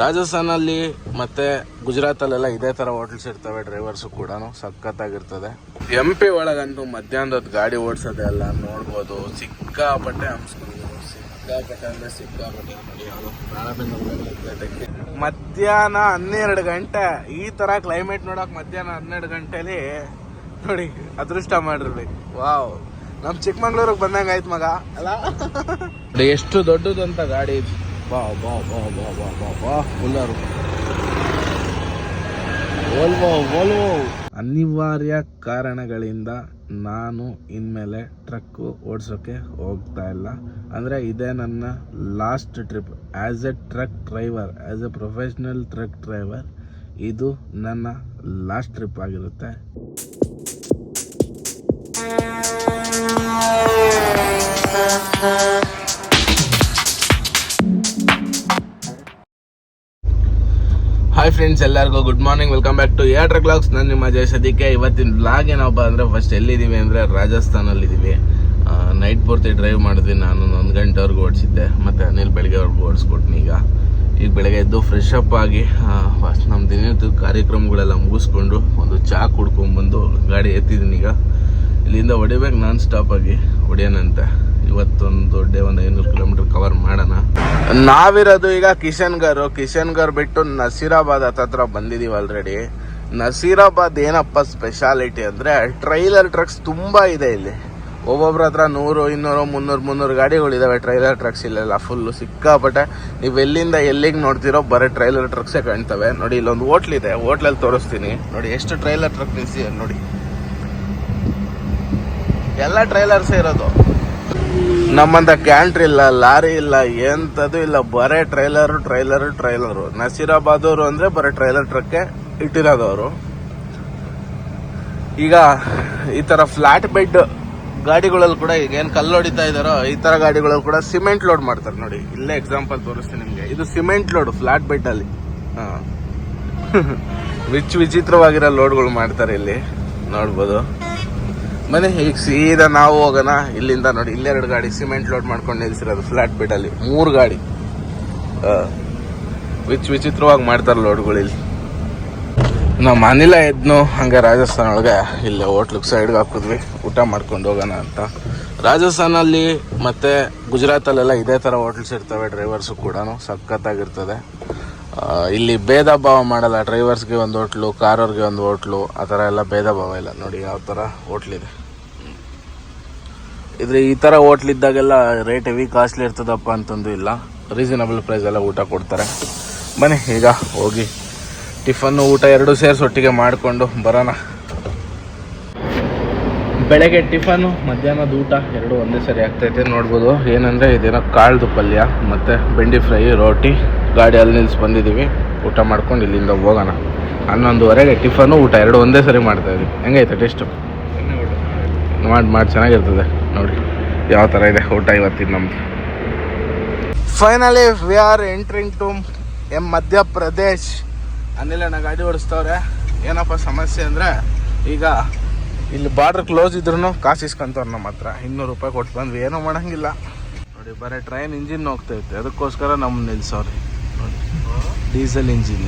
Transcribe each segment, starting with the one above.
ರಾಜಸ್ಥಾನಲ್ಲಿ ಮತ್ತು ಗುಜರಾತಲ್ಲೆಲ್ಲ ಇದೇ ಥರ ಹೋಟೆಲ್ಸ್ ಇರ್ತವೆ. ಡ್ರೈವರ್ಸು ಕೂಡ ಸಖತ್ತಾಗಿರ್ತದೆ. MP ಒಳಗಂತೂ ಮಧ್ಯಾಹ್ನದ ಗಾಡಿ ಓಡಿಸೋದೆ ಎಲ್ಲ ನೋಡ್ಬೋದು. ಸಿಕ್ಕಾಪಟ್ಟೆ ಹಂಸ್ಕೊಂಡಿದ್ರು, ಸಿಕ್ಕಾಪಟ್ಟೆ ಅಂದರೆ ಸಿಕ್ಕಾಪಟ್ಟೆ. ನೋಡಿ ಯಾವುದೋ ಮಧ್ಯಾಹ್ನ 12 ಗಂಟೆ ಈ ಥರ ಕ್ಲೈಮೇಟ್ ನೋಡೋಕೆ ಮಧ್ಯಾಹ್ನ 12 ಗಂಟೆಲಿ ನೋಡಿ ಅದೃಷ್ಟ ಮಾಡಿರ್ಬೇಕು. ವಾವ್, ನಮ್ಮ ಚಿಕ್ಕಮಂಗ್ಳೂರಿಗೆ ಬಂದಂಗೆ ಆಯ್ತು ಮಗ ಅಲ್ಲ. ಎಷ್ಟು ದೊಡ್ಡದಂತ ಗಾಡಿ ಇದು. ಬಾ ಬಾ ಬಾ ಬಾ ಬಾ ಬಾ ಬಾ ಫುಲ್ಲರು ವೋಲ್ವೋ. ಅನಿವಾರ್ಯ ಕಾರಣಗಳಿಂದ ನಾನು ಇನ್ಮೇಲೆ ಟ್ರಕ್ಕು ಓಡಿಸೋಕ್ಕೆ ಹೋಗ್ತಾ ಇಲ್ಲ. ಅಂದರೆ ಇದೇ ನನ್ನ last trip as a truck driver, as a professional truck driver. ಇದು ನನ್ನ ಲಾಸ್ಟ್ ಟ್ರಿಪ್ ಆಗಿರುತ್ತೆ. ಹಾಯ್ ಫ್ರೆಂಡ್ಸ್, ಎಲ್ಲರಿಗೂ good morning. Welcome back to Air Truck vlogs. ನಾನು ನಿಮ್ಮ ಜಯ ಸದ್ಯಕ್ಕೆ. ಇವತ್ತಿನ ವ್ಲಾಗ್ ಏನಪ್ಪ ಅಂದರೆ, ಫಸ್ಟ್ ಎಲ್ಲಿದ್ದೀವಿ ಅಂದರೆ ರಾಜಸ್ಥಾನಲ್ಲಿದ್ದೀವಿ. ನೈಟ್ ಪೂರ್ತಿ ಡ್ರೈವ್ ಮಾಡಿದ್ವಿ. ನಾನು 1 ಗಂಟೆವರೆಗೂ ಓಡಿಸಿದ್ದೆ, ಮತ್ತು ಅನಿಲ್ ಬೆಳಗ್ಗೆವರೆಗೂ ಓಡಿಸ್ಕೊಟ್ನಿ. ಈಗ ಬೆಳಗ್ಗೆ ಎದ್ದು ಫ್ರೆಶ್ ಅಪ್ ಆಗಿ ಫಸ್ಟ್ ನಮ್ಮ ದಿನದ ಕಾರ್ಯಕ್ರಮಗಳೆಲ್ಲ ಮುಗಿಸ್ಕೊಂಡು ಒಂದು ಚಹಾ ಕುಡ್ಕೊಂಡ್ಬಂದು ಗಾಡಿ ಎತ್ತಿದ್ದೀನಿ. ಈಗ ಇಲ್ಲಿಂದ ಹೊಡಿಬೇಕು ನಾನ್ ಸ್ಟಾಪ್ ಆಗಿ ಹೊಡಿಯೋಣಂತೆ. ಇವತ್ತೊಂದು ಡೇ 500 ಕಿಲೋಮೀಟರ್ ಕವರ್ ಮಾಡೋಣ. ನಾವಿರೋದು ಈಗ ಕಿಶನ್ಗರ್ ಬಿಟ್ಟು ನಸೀರಾಬಾದ್ ಹತ್ರ ಬಂದಿದ್ದೀವಿ ಆಲ್ರೆಡಿ. ನಸೀರಾಬಾದ್ ಏನಪ್ಪ ಸ್ಪೆಷಾಲಿಟಿ ಅಂದರೆ, ಟ್ರೈಲರ್ ಟ್ರಕ್ಸ್ ತುಂಬ ಇದೆ ಇಲ್ಲಿ. ಒಬ್ಬೊಬ್ರ ಹತ್ರ 100, 200, 300 ಗಾಡಿಗಳಿದ್ದಾವೆ ಟ್ರೈಲರ್ ಟ್ರಕ್ಸ್. ಇಲ್ಲೆಲ್ಲ ಫುಲ್ಲು ಸಿಕ್ಕಾಪಟ್ಟೆ. ನೀವು ಎಲ್ಲಿಂದ ಎಲ್ಲಿಗೆ ನೋಡ್ತಿರೋ ಬರೀ ಟ್ರೈಲರ್ ಟ್ರಕ್ಸೇ ಕಾಣ್ತವೆ. ನೋಡಿ ಇಲ್ಲೊಂದು ಹೋಟ್ಲಿದೆ, ಹೋಟ್ಲಲ್ಲಿ ತೋರಿಸ್ತೀನಿ. ನೋಡಿ ಎಷ್ಟು ಟ್ರೈಲರ್ ಟ್ರಕ್ ನಿಲ್ಸಿ ನೋಡಿ, ಎಲ್ಲ ಟ್ರೈಲರ್ಸೇ ಇರೋದು. ನಮ್ಮಂತ ಕ್ಯಾಂಟ್ರಿ ಇಲ್ಲ, ಲಾರಿ ಇಲ್ಲ, ಎಂಥದ್ದು ಇಲ್ಲ, ಬರೇ ಟ್ರೈಲರು. ನಸೀರಾಬಾದ್ ಅವರು ಅಂದರೆ ಬರೀ ಟ್ರೈಲರ್ ಟ್ರಕ್ಕೆ ಇಟ್ಟಿರೋದವರು. ಈಗ ಈ ಥರ ಫ್ಲಾಟ್ ಬೆಡ್ ಗಾಡಿಗಳಲ್ಲಿ ಕೂಡ ಈಗ ಏನು ಕಲ್ಲು ಹೊಡಿತಾ ಇದ್ದಾರೋ ಈ ಥರ ಗಾಡಿಗಳಲ್ಲಿ ಕೂಡ ಸಿಮೆಂಟ್ ಲೋಡ್ ಮಾಡ್ತಾರೆ. ನೋಡಿ ಇಲ್ಲೇ ಎಕ್ಸಾಂಪಲ್ ತೋರಿಸ್ತೀನಿ ನಿಮಗೆ. ಇದು ಸಿಮೆಂಟ್ ಲೋಡ್ ಫ್ಲಾಟ್ ಬೆಡ್ಡಲ್ಲಿ. ವಿಚಿತ್ರವಾಗಿರೋ ಲೋಡ್ಗಳು ಮಾಡ್ತಾರೆ ಇಲ್ಲಿ, ನೋಡ್ಬೋದು. ಬನ್ನಿ ಈಗ ಸೀದಾ ನಾವು ಹೋಗೋಣ ಇಲ್ಲಿಂದ. ನೋಡಿ ಇಲ್ಲಿ 2 ಗಾಡಿ ಸಿಮೆಂಟ್ ಲೋಡ್ ಮಾಡ್ಕೊಂಡು ನಿಲ್ಸಿರೋದು ಫ್ಲಾಟ್ ಬೆಡ್ಡಲ್ಲಿ. 3 ಗಾಡಿ ವಿಚಿತ್ರವಾಗಿ ಮಾಡ್ತಾರೆ ಲೋಡ್ಗಳು ಇಲ್ಲಿ. ನಾವು ಮನೇಲ ಎದ್ನು ಹಂಗೆ ರಾಜಸ್ಥಾನ ಒಳಗೆ ಇಲ್ಲಿ ಹೋಟ್ಲಿಗೆ ಸೈಡ್ಗೆ ಹಾಕಿದ್ವಿ ಊಟ ಮಾಡ್ಕೊಂಡು ಹೋಗೋಣ ಅಂತ. ರಾಜಸ್ಥಾನಲ್ಲಿ ಮತ್ತು ಗುಜರಾತಲ್ಲೆಲ್ಲ ಇದೇ ಥರ ಹೋಟ್ಲ್ಸ್ ಇರ್ತವೆ. ಡ್ರೈವರ್ಸು ಕೂಡ ಸಖತ್ತಾಗಿರ್ತದೆ. ಇಲ್ಲಿ ಭೇದ ಭಾವ ಮಾಡಲ್ಲ. ಡ್ರೈವರ್ಸ್ಗೆ ಒಂದು ಹೋಟ್ಲು, ಕಾರವ್ರಿಗೆ ಒಂದು ಹೋಟ್ಲು, ಆ ಥರ ಎಲ್ಲ ಭೇದ ಭಾವ ಇಲ್ಲ. ನೋಡಿ ಯಾವ ಥರ ಹೋಟ್ಲಿದೆ. ಇದ್ರೆ ಈ ಥರ ಹೋಟ್ಲಿದ್ದಾಗೆಲ್ಲ ರೇಟ್ ಹೆವಿ ಕಾಸ್ಟ್ಲಿ ಇರ್ತದಪ್ಪ ಅಂತಂದು ಇಲ್ಲ, ರೀಸನಬಲ್ ಪ್ರೈಸೆಲ್ಲ ಊಟ ಕೊಡ್ತಾರೆ. ಬನ್ನಿ ಈಗ ಹೋಗಿ ಟಿಫನ್ನು ಊಟ 2 ಸೇರಿಸಿ ಒಟ್ಟಿಗೆ ಮಾಡಿಕೊಂಡು ಬರೋಣ. ಬೆಳಗ್ಗೆ ಟಿಫನ್ನು, ಮಧ್ಯಾಹ್ನದ ಊಟ 2 ಒಂದೇ ಸರಿ ಆಗ್ತೈತೆ. ನೋಡ್ಬೋದು ಏನಂದರೆ ಇದೇನೋ ಕಾಳ್ದು ಪಲ್ಯ ಮತ್ತು ಬೆಂಡಿ ಫ್ರೈ, ರೋಟಿ. ಗಾಡಿ ಅಲ್ಲಿ ನಿಲ್ಸಿ ಬಂದಿದ್ದೀವಿ. ಊಟ ಮಾಡ್ಕೊಂಡು ಇಲ್ಲಿಂದ ಹೋಗೋಣ. 11:30ಗೆ ಟಿಫನ್ನು ಊಟ 2 ಒಂದೇ ಸರಿ ಮಾಡ್ತಾಯಿದ್ವಿ. ಹೆಂಗೈತೆ ಟೇಸ್ಟು? ಮಾಡಿ ಚೆನ್ನಾಗಿರ್ತದೆ. ನೋಡಿ ಯಾವ ಥರ ಇದೆ ಊಟ ಇವತ್ತಿನ ನಮ್ಮದು. Finally we are entering to Madhya Pradesh. ಅನಿಲಣ್ಣ ಗಾಡಿ ಓಡಿಸ್ತವ್ರೆ. ಏನಪ್ಪ ಸಮಸ್ಯೆ ಅಂದರೆ, ಈಗ ಇಲ್ಲಿ ಬಾರ್ಡ್ರ್ ಕ್ಲೋಸ್ ಇದ್ರೂ ಕಾಸು ಇಸ್ಕೊಂತವ್ರು ನಮ್ಮ ಹತ್ರ. 200 ರೂಪಾಯಿ ಕೊಟ್ಟು ಬಂದ್ವಿ, ಏನೂ ಮಾಡೋಂಗಿಲ್ಲ. ನೋಡಿ ಬರೀ ಟ್ರೈನ್ ಇಂಜಿನ್ ಹೋಗ್ತೈತೆ, ಅದಕ್ಕೋಸ್ಕರ ನಮ್ಮನ್ನು ನಿಲ್ಸವ್ರಿ. ನೋಡಿ ಡೀಸೆಲ್ ಇಂಜಿನ್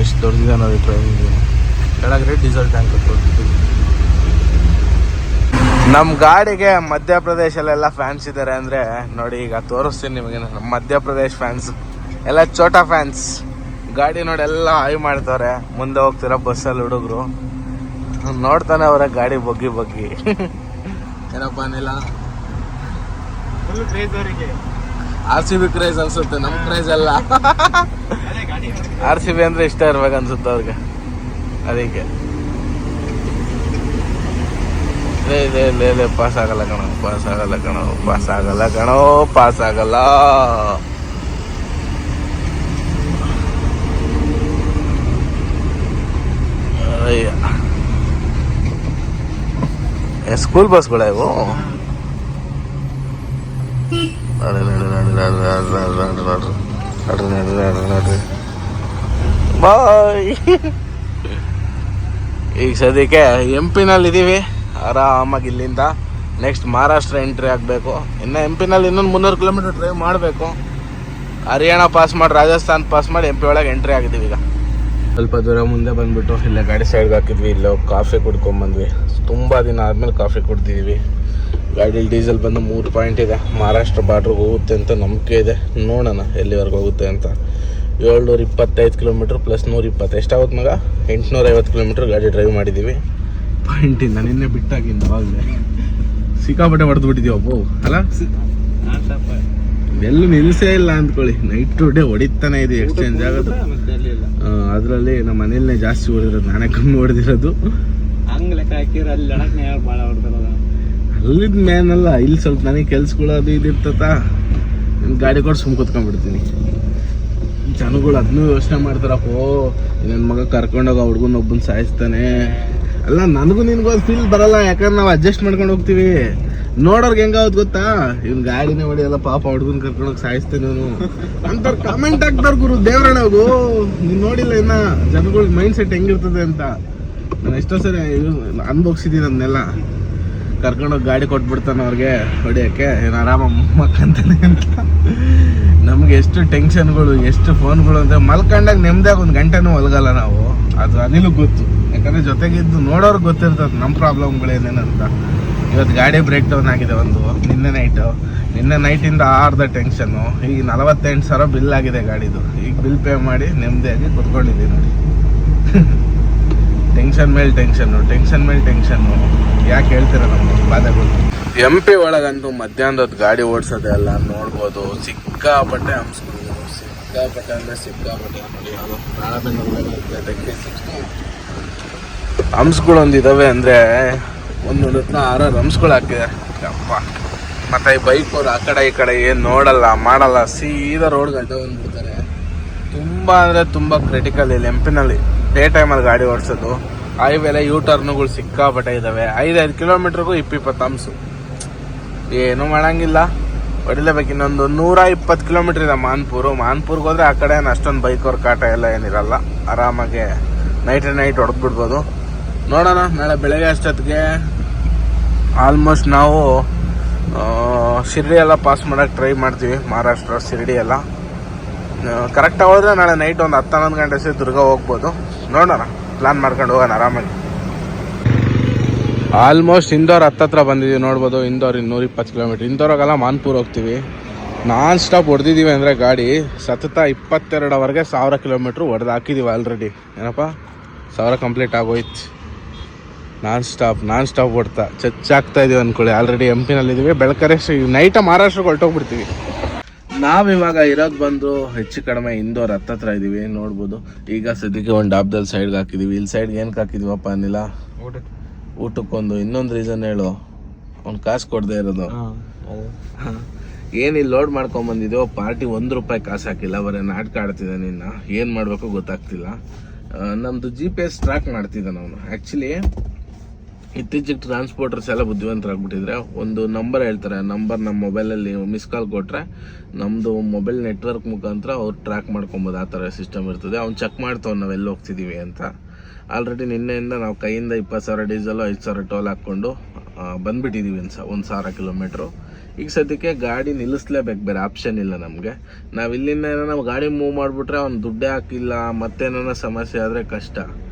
ಎಷ್ಟು ದೊಡ್ಡದಿದೆ ನೋಡಿ ಟ್ರೈನ್ ಇಂಜಿನ್. ಕೆಳಗಡೆ ಡೀಸೆಲ್ ಟ್ಯಾಂಕ್ ತೋರಿಸ್ತೀವಿ. ನಮ್ಮ ಗಾಡಿಗೆ ಮಧ್ಯಪ್ರದೇಶಲ್ಲೆಲ್ಲ ಫ್ಯಾನ್ಸ್ ಇದ್ದಾರೆ ಅಂದರೆ ನೋಡಿ, ಈಗ ತೋರಿಸ್ತೀನಿ ನಿಮಗೆ. ನಮ್ಮ ಮಧ್ಯಪ್ರದೇಶ್ ಫ್ಯಾನ್ಸ್ ಎಲ್ಲ ಚೋಟಾ ಫ್ಯಾನ್ಸ್. ಗಾಡಿ ನೋಡಿ ಎಲ್ಲ ಹಾಯ್ ಮಾಡ್ತವ್ರೆ. ಮುಂದೆ ಹೋಗ್ತಿರೋ ಬಸ್ಸಲ್ಲಿ ಹುಡುಗರು ನೋಡ್ತಾನೆ ಅವರ ಗಾಡಿ ಬಗ್ಗಿ. ಏನಪ್ಪ ಅನಿಲ್ಲ, RCB ಕ್ರೇಜ್ ಅನ್ಸುತ್ತೆ, ನಮ್ಮ ಕ್ರೇಜ್ ಅಲ್ಲ. RCB ಅಂದ್ರೆ ಇಷ್ಟ ಇರ್ಬೇಕು ಅನ್ಸುತ್ತೆ ಅವ್ರಿಗೆ, ಅದಕ್ಕೆ. ಪಾಸ್ ಆಗಲ್ಲ ಕಣೋ. ಸ್ಕೂಲ್ ಬಸ್ಗಳ ಇವು. ಬಾಯ್. ಈಗ ಸದ್ಯಕ್ಕೆ MP ಇದ್ದೀವಿ ಆರಾಮಾಗಿ. ಇಲ್ಲಿಂದ ನೆಕ್ಸ್ಟ್ ಮಹಾರಾಷ್ಟ್ರ ಎಂಟ್ರಿ ಆಗಬೇಕು. ಇನ್ನು MP ಇನ್ನೊಂದು 300 ಕಿಲೋಮೀಟರ್ ಡ್ರೈವ್ ಮಾಡಬೇಕು. ಹರಿಯಾಣ ಪಾಸ್ ಮಾಡಿ ರಾಜಸ್ಥಾನ್ ಪಾಸ್ ಮಾಡಿ MP ಒಳಗೆ ಎಂಟ್ರಿ ಆಗಿದ್ದೀವಿ. ಈಗ ಸ್ವಲ್ಪ ದೂರ ಮುಂದೆ ಬಂದ್ಬಿಟ್ಟು ಇಲ್ಲೇ ಗಾಡಿ ಸೈಡ್ಗೆ ಹಾಕಿದ್ವಿ. ಇಲ್ಲೋ ಕಾಫಿ ಕುಡ್ಕೊಂಬಂದ್ವಿ. ತುಂಬ ದಿನ ಆದಮೇಲೆ ಕಾಫಿ ಕುಡ್ದಿದ್ದೀವಿ. ಗಾಡೀಲಿ ಡೀಸೆಲ್ ಬಂದು 3 ಪಾಯಿಂಟ್ ಇದೆ. ಮಹಾರಾಷ್ಟ್ರ ಬಾರ್ಡ್ರಿಗೆ ಹೋಗುತ್ತೆ ಅಂತ ನಂಬಿಕೆ ಇದೆ. ನೋಡೋಣ ಎಲ್ಲಿವರೆಗೆ ಹೋಗುತ್ತೆ ಅಂತ. 725 ಕಿಲೋಮೀಟ್ರ್ ಪ್ಲಸ್ 120 ಎಷ್ಟಾಗುತ್ತೆ ಮಗ? 850 ಕಿಲೋಮೀಟ್ರ್ ಗಾಡಿ ಡ್ರೈವ್ ಮಾಡಿದ್ದೀವಿ. ಪಾಯಿಂಟಿಂದ ನಿನ್ನೆ ಬಿಟ್ಟಾಗಿಂದ ಅವಾಗಲೇ ಸಿಕ್ಕಾಪಟ್ಟೆ ಹೊಡೆದ್ಬಿಟ್ಟಿದ್ದೀವಿ ಒಬ್ಬ ಅಲ್ಲ. ಎಲ್ಲೂ ನಿಲ್ಲಿಸೇ ಇಲ್ಲ ಅಂದ್ಕೊಳ್ಳಿ. ನೈಟ್ ಟು ಡೇ ಹೊಡಿತಾನೆ ಇದೆ. ಎಕ್ಸ್ಚೇಂಜ್ ಆಗೋದು ಅದರಲ್ಲಿ ನಮ್ಮ ಮನೇಲೇ ಜಾಸ್ತಿ ಹೊಡೆದಿರೋದು, ನಾನೇ ಕಮ್ಮಿ ಹೊಡೆದಿರೋದು. ಅಲ್ಲಿದ್ದ ಮೇನಲ್ಲ, ಇಲ್ಲಿ ಸ್ವಲ್ಪ ನನಗೆ ಕೆಲ್ಸಗಳು ಅದು ಇದು ಇರ್ತತ. ಗಾಡಿ ಕೊಟ್ಟು ಸುಮ್ ಕೂತ್ಕೊಂಡ್ಬಿಡ್ತೀನಿ. ಜನಗಳು ಅದನ್ನೂ ಯೋಚನೆ ಮಾಡ್ತಾರಪ್ಪೋ, ನನ್ನ ಮಗ ಕರ್ಕೊಂಡೋಗ ಹುಡ್ಗನ ಒಬ್ಬನ ಸಾಯಿಸ್ತಾನೆ. ಅಲ್ಲ, ನನಗೂ ನಿನ್ಗೂ ಅದು ಫೀಲ್ ಬರಲ್ಲ, ಯಾಕಂದ್ರೆ ನಾವು ಅಡ್ಜಸ್ಟ್ ಮಾಡ್ಕೊಂಡು ಹೋಗ್ತೀವಿ. ನೋಡೋರ್ಗೆ ಹೆಂಗಾವತ್ ಗೊತ್ತಾ, ಇವ್ನು ಗಾಡಿನೇ ಹೊಡಿಯಲ್ಲ ಪಾಪ ಹುಡ್ಗನ್ ಕರ್ಕೊಂಡೋಗಿ ಸಾಯಿಸ್ತೇನೆ ಅವನು ಅಂತ ಕಮೆಂಟ್ ಹಾಕ್ತಾರ ಗುರು. ದೇವ್ರಣಗು ನೀನು ನೋಡಿಲ್ಲ ಇನ್ನ ಜನಗಳ ಮೈಂಡ್ ಸೆಟ್ ಹೆಂಗಿರ್ತದೆ ಅಂತ. ನಾನು ಎಷ್ಟೋ ಸರಿ ಅನ್ಭೋಗಿಸಿದ್ದೀನಿ ಅದನ್ನೆಲ್ಲ. ಕರ್ಕೊಂಡೋಗಿ ಗಾಡಿ ಕೊಟ್ಬಿಡ್ತಾನೆ ಅವ್ರಿಗೆ ಹೊಡಿಯೋಕ್ಕೆ, ಏನು ಆರಾಮ ಮಕ್ಕಂತಾನೆ ಅಂತ. ನಮ್ಗೆ ಎಷ್ಟು ಟೆನ್ಷನ್ಗಳು, ಎಷ್ಟು ಫೋನ್ಗಳು ಅಂದರೆ ಮಲ್ಕೊಂಡಾಗ ನೆಮ್ಮದಿಯಾಗ 1 ಗಂಟೆನೂ ಒಲಗಲ್ಲ ನಾವು. ಅದು ಅನಿಲು ಗೊತ್ತು, ಯಾಕಂದರೆ ಜೊತೆಗಿದ್ದು ನೋಡೋರ್ಗೆ ಗೊತ್ತಿರ್ತದೆ ನಮ್ಮ ಪ್ರಾಬ್ಲಮ್ಗಳೇನೇನಂತ. ಇವತ್ತು ಗಾಡಿ ಬ್ರೇಕ್ ಡೌನ್ ಆಗಿದೆ ಒಂದು, ನಿನ್ನೆ ನೈಟಿಂದ ಆರ್ದ ಟೆನ್ಷನ್ನು. ಈಗ 48,000 ಬಿಲ್ ಆಗಿದೆ ಗಾಡಿದು. ಈಗ ಬಿಲ್ ಪೇ ಮಾಡಿ ನೆಮ್ಮದಿಯಾಗಿ ಕುತ್ಕೊಂಡಿದ್ದೀವಿ ನೋಡಿ. ಟೆನ್ಷನ್ ಮೇಲೆ ಟೆನ್ಷನ್ನು ಯಾಕೆ ಹೇಳ್ತೀರ ನಮ್ಮ ಬಾಧೆಗಳು. MP ಒಳಗಂತೂ ಮಧ್ಯಾಹ್ನದ ಗಾಡಿ ಓಡಿಸೋದೆ ಅಲ್ಲ, ನೋಡ್ಬೋದು ಸಿಕ್ಕಾಪಟ್ಟೆ ಸಿಕ್ಕಾಪಟ್ಟೆ ನೋಡಿ. ಅದು ರಾಣಬೆನ್ನೂರು ಹಂಸ್ಗಳು ಒಂದಿದ್ದಾವೆ ಅಂದರೆ ಒಂದೊಂದು ಹತ್ರ 6 ಹಂಸ್ಗಳು ಹಾಕಿದೆ ಅಪ್ಪ. ಮತ್ತು ಈ ಬೈಕವ್ರು ಆ ಕಡೆ ಈ ಕಡೆ ಏನು ನೋಡಲ್ಲ ಮಾಡಲ್ಲ, ಸೀದಾ ರೋಡ್ ಗಡ್ಡೆ ಬಂದ್ಬಿಡ್ತಾರೆ. ತುಂಬ ಅಂದರೆ ತುಂಬ ಕ್ರಿಟಿಕಲ್ ಇಲ್ಲಿ MP ಡೇ ಟೈಮಲ್ಲಿ ಗಾಡಿ ಓಡಿಸೋದು. ಹೈವೇಲೆ ಟರ್ನುಗಳು ಸಿಕ್ಕಾಪಟ್ಟೆ ಇದ್ದಾವೆ. 5 ಕಿಲೋಮೀಟ್ರಿಗೂ 20 ಹಂಸು. ಏನೂ ಮಾಡಂಗಿಲ್ಲ, ಹೊಡಿಲೇಬೇಕು. ಇನ್ನೊಂದು 120 ಕಿಲೋಮೀಟ್ರ್ ಇದೆ ಮಾನ್ಪುರ್ಗೆ ಹೋದ್ರೆ ಆ ಕಡೆ ಅಷ್ಟೊಂದು ಬೈಕವ್ರ ಕಾಟ ಎಲ್ಲ ಏನಿರಲ್ಲ. ಆರಾಮಾಗೆ ನೈಟ್ ಹೊಡೆದ್ಬಿಡ್ಬೋದು. ನೋಡೋಣ ನಾಳೆ ಬೆಳಗ್ಗೆ ಅಷ್ಟೊತ್ತಿಗೆ. ಆಲ್ಮೋಸ್ಟ್ ನಾವು ಶಿರ್ಡಿ ಎಲ್ಲ ಪಾಸ್ ಮಾಡೋಕ್ಕೆ ಟ್ರೈ ಮಾಡ್ತೀವಿ. ಮಹಾರಾಷ್ಟ್ರ ಶಿರ್ಡಿ ಎಲ್ಲ ಕರೆಕ್ಟಾಗಿ ಹೋದ್ರೆ ನಾಳೆ ನೈಟ್ ಒಂದು 10-11 ಗಂಟೆ ಅಷ್ಟೇ ದುರ್ಗ ಹೋಗ್ಬೋದು. ನೋಡೋಣ, ಪ್ಲಾನ್ ಮಾಡ್ಕೊಂಡು ಹೋಗೋಣ ಆರಾಮಾಗಿ. ಆಲ್ಮೋಸ್ಟ್ ಇಂದೋರ್ ಹತ್ತತ್ರ ಬಂದಿದ್ದೀವಿ. ನೋಡ್ಬೋದು ಇಂದೋರ್ 220 ಕಿಲೋಮೀಟ್ರ್. ಇಂದೋರಾಗೆಲ್ಲ ಮಾನ್ಪುರ್ ಹೋಗ್ತೀವಿ. ನಾನ್ ಸ್ಟಾಪ್ ಹೊಡೆದಿದ್ದೀವಿ ಅಂದರೆ ಗಾಡಿ ಸತತ 22ವರೆಗೆ 1000 ಕಿಲೋಮೀಟ್ರ್ ಹೊಡೆದು ಹಾಕಿದ್ದೀವಿ ಆಲ್ರೆಡಿ. ಏನಪ್ಪ 1000 ಕಂಪ್ಲೀಟ್ ಆಗೋಯ್ತು. ನಾನ್ ಸ್ಟಾಪ್ ಹೊಡ್ತಾ ಚಚ್ಚಾಗ್ತಾ ಇದೀವಿ ಅಂದ್ಕೊಳ್ಳಿ. ಆಲ್ರೆಡಿ MP ಬೆಳಕರೆ ನೈಟ ಮಹಾರಾಷ್ಟ್ರಕ್ಕೆ ಹೊರಟೋಗ್ಬಿಡ್ತೀವಿ. ನಾವಿವಾಗ ಇರೋದು ಬಂದು ಹೆಚ್ಚು ಕಡಿಮೆ ಇಂದೋರ್ ಹತ್ತತ್ರ ಇದ್ದೀವಿ. ನೋಡ್ಬೋದು ಈಗ ಸದ್ಯಕ್ಕೆ ಒಂದು ಡಾಬ್ದಲ್ಲಿ ಸೈಡ್ಗೆ ಹಾಕಿದ್ದೀವಿ. ಇಲ್ಲಿ ಸೈಡ್ಗೆ ಏನಕ್ಕೆ ಹಾಕಿದ್ದೀವಪ್ಪ ಅನ್ನಿಲ್ಲ, ಊಟಕ್ಕೊಂದು. ಇನ್ನೊಂದು ರೀಸನ್ ಹೇಳು, ಅವ್ನು ಕಾಸು ಕೊಡದೆ ಇರೋದು. ಏನಿಲ್ಲ, ಲೋಡ್ ಮಾಡ್ಕೊಂಬಂದಿದ್ದೆವು. ಪಾರ್ಟಿ ₹1 ಕಾಸು ಹಾಕಿಲ್ಲ, ಬರೀ ನಾಟಕ ಆಡ್ತಿದ್ದ. ನಿನ್ನ ಏನು ಮಾಡಬೇಕು ಗೊತ್ತಾಗ್ತಿಲ್ಲ. ನಮ್ಮದು GPS ಟ್ರ್ಯಾಕ್ ಮಾಡ್ತಿದ್ದಾನೆ ಅವನು. ಆ್ಯಕ್ಚುಲಿ ಇತ್ತೀಚೆಗೆ ಟ್ರಾನ್ಸ್ಪೋರ್ಟರ್ಸ್ ಎಲ್ಲ ಬುದ್ಧಿವಂತರಾಗ್ಬಿಟ್ಟಿದ್ರೆ ಒಂದು ನಂಬರ್ ಹೇಳ್ತಾರೆ. ನಂಬರ್ ನಮ್ಮ ಮೊಬೈಲಲ್ಲಿ ಮಿಸ್ ಕಾಲ್ ಕೊಟ್ಟರೆ ನಮ್ಮದು ಮೊಬೈಲ್ ನೆಟ್ವರ್ಕ್ ಮುಖಾಂತರ ಅವ್ರು ಟ್ರ್ಯಾಕ್ ಮಾಡ್ಕೊಬೋದು. ಆ ಥರ ಸಿಸ್ಟಮ್ ಇರ್ತದೆ. ಅವ್ನು ಚೆಕ್ ಮಾಡ್ತಾವ್ ನಾವು ಎಲ್ಲಿ ಹೋಗ್ತಿದ್ದೀವಿ ಅಂತ. ಆಲ್ರೆಡಿ ನಿನ್ನೆಯಿಂದ ನಾವು ಕೈಯಿಂದ 20,000 ಡೀಸೆಲು 5,000 ಟೋಲ್ ಹಾಕ್ಕೊಂಡು ಬಂದುಬಿಟ್ಟಿದ್ದೀವಿ 1,000 ಕಿಲೋಮೀಟ್ರು. ಈಗ ಸದ್ಯಕ್ಕೆ ಗಾಡಿ ನಿಲ್ಲಿಸ್ಲೇಬೇಕು, ಬೇರೆ ಆಪ್ಷನ್ ಇಲ್ಲ ನಮಗೆ. ನಾವು ಇಲ್ಲಿಂದ ನಾವು ಗಾಡಿ ಮೂವ್ ಮಾಡಿಬಿಟ್ರೆ ಅವ್ನು ದುಡ್ಡೇ ಹಾಕಿಲ್ಲ, ಮತ್ತೇನೋ ಸಮಸ್ಯೆ ಆದರೆ ಕಷ್ಟ.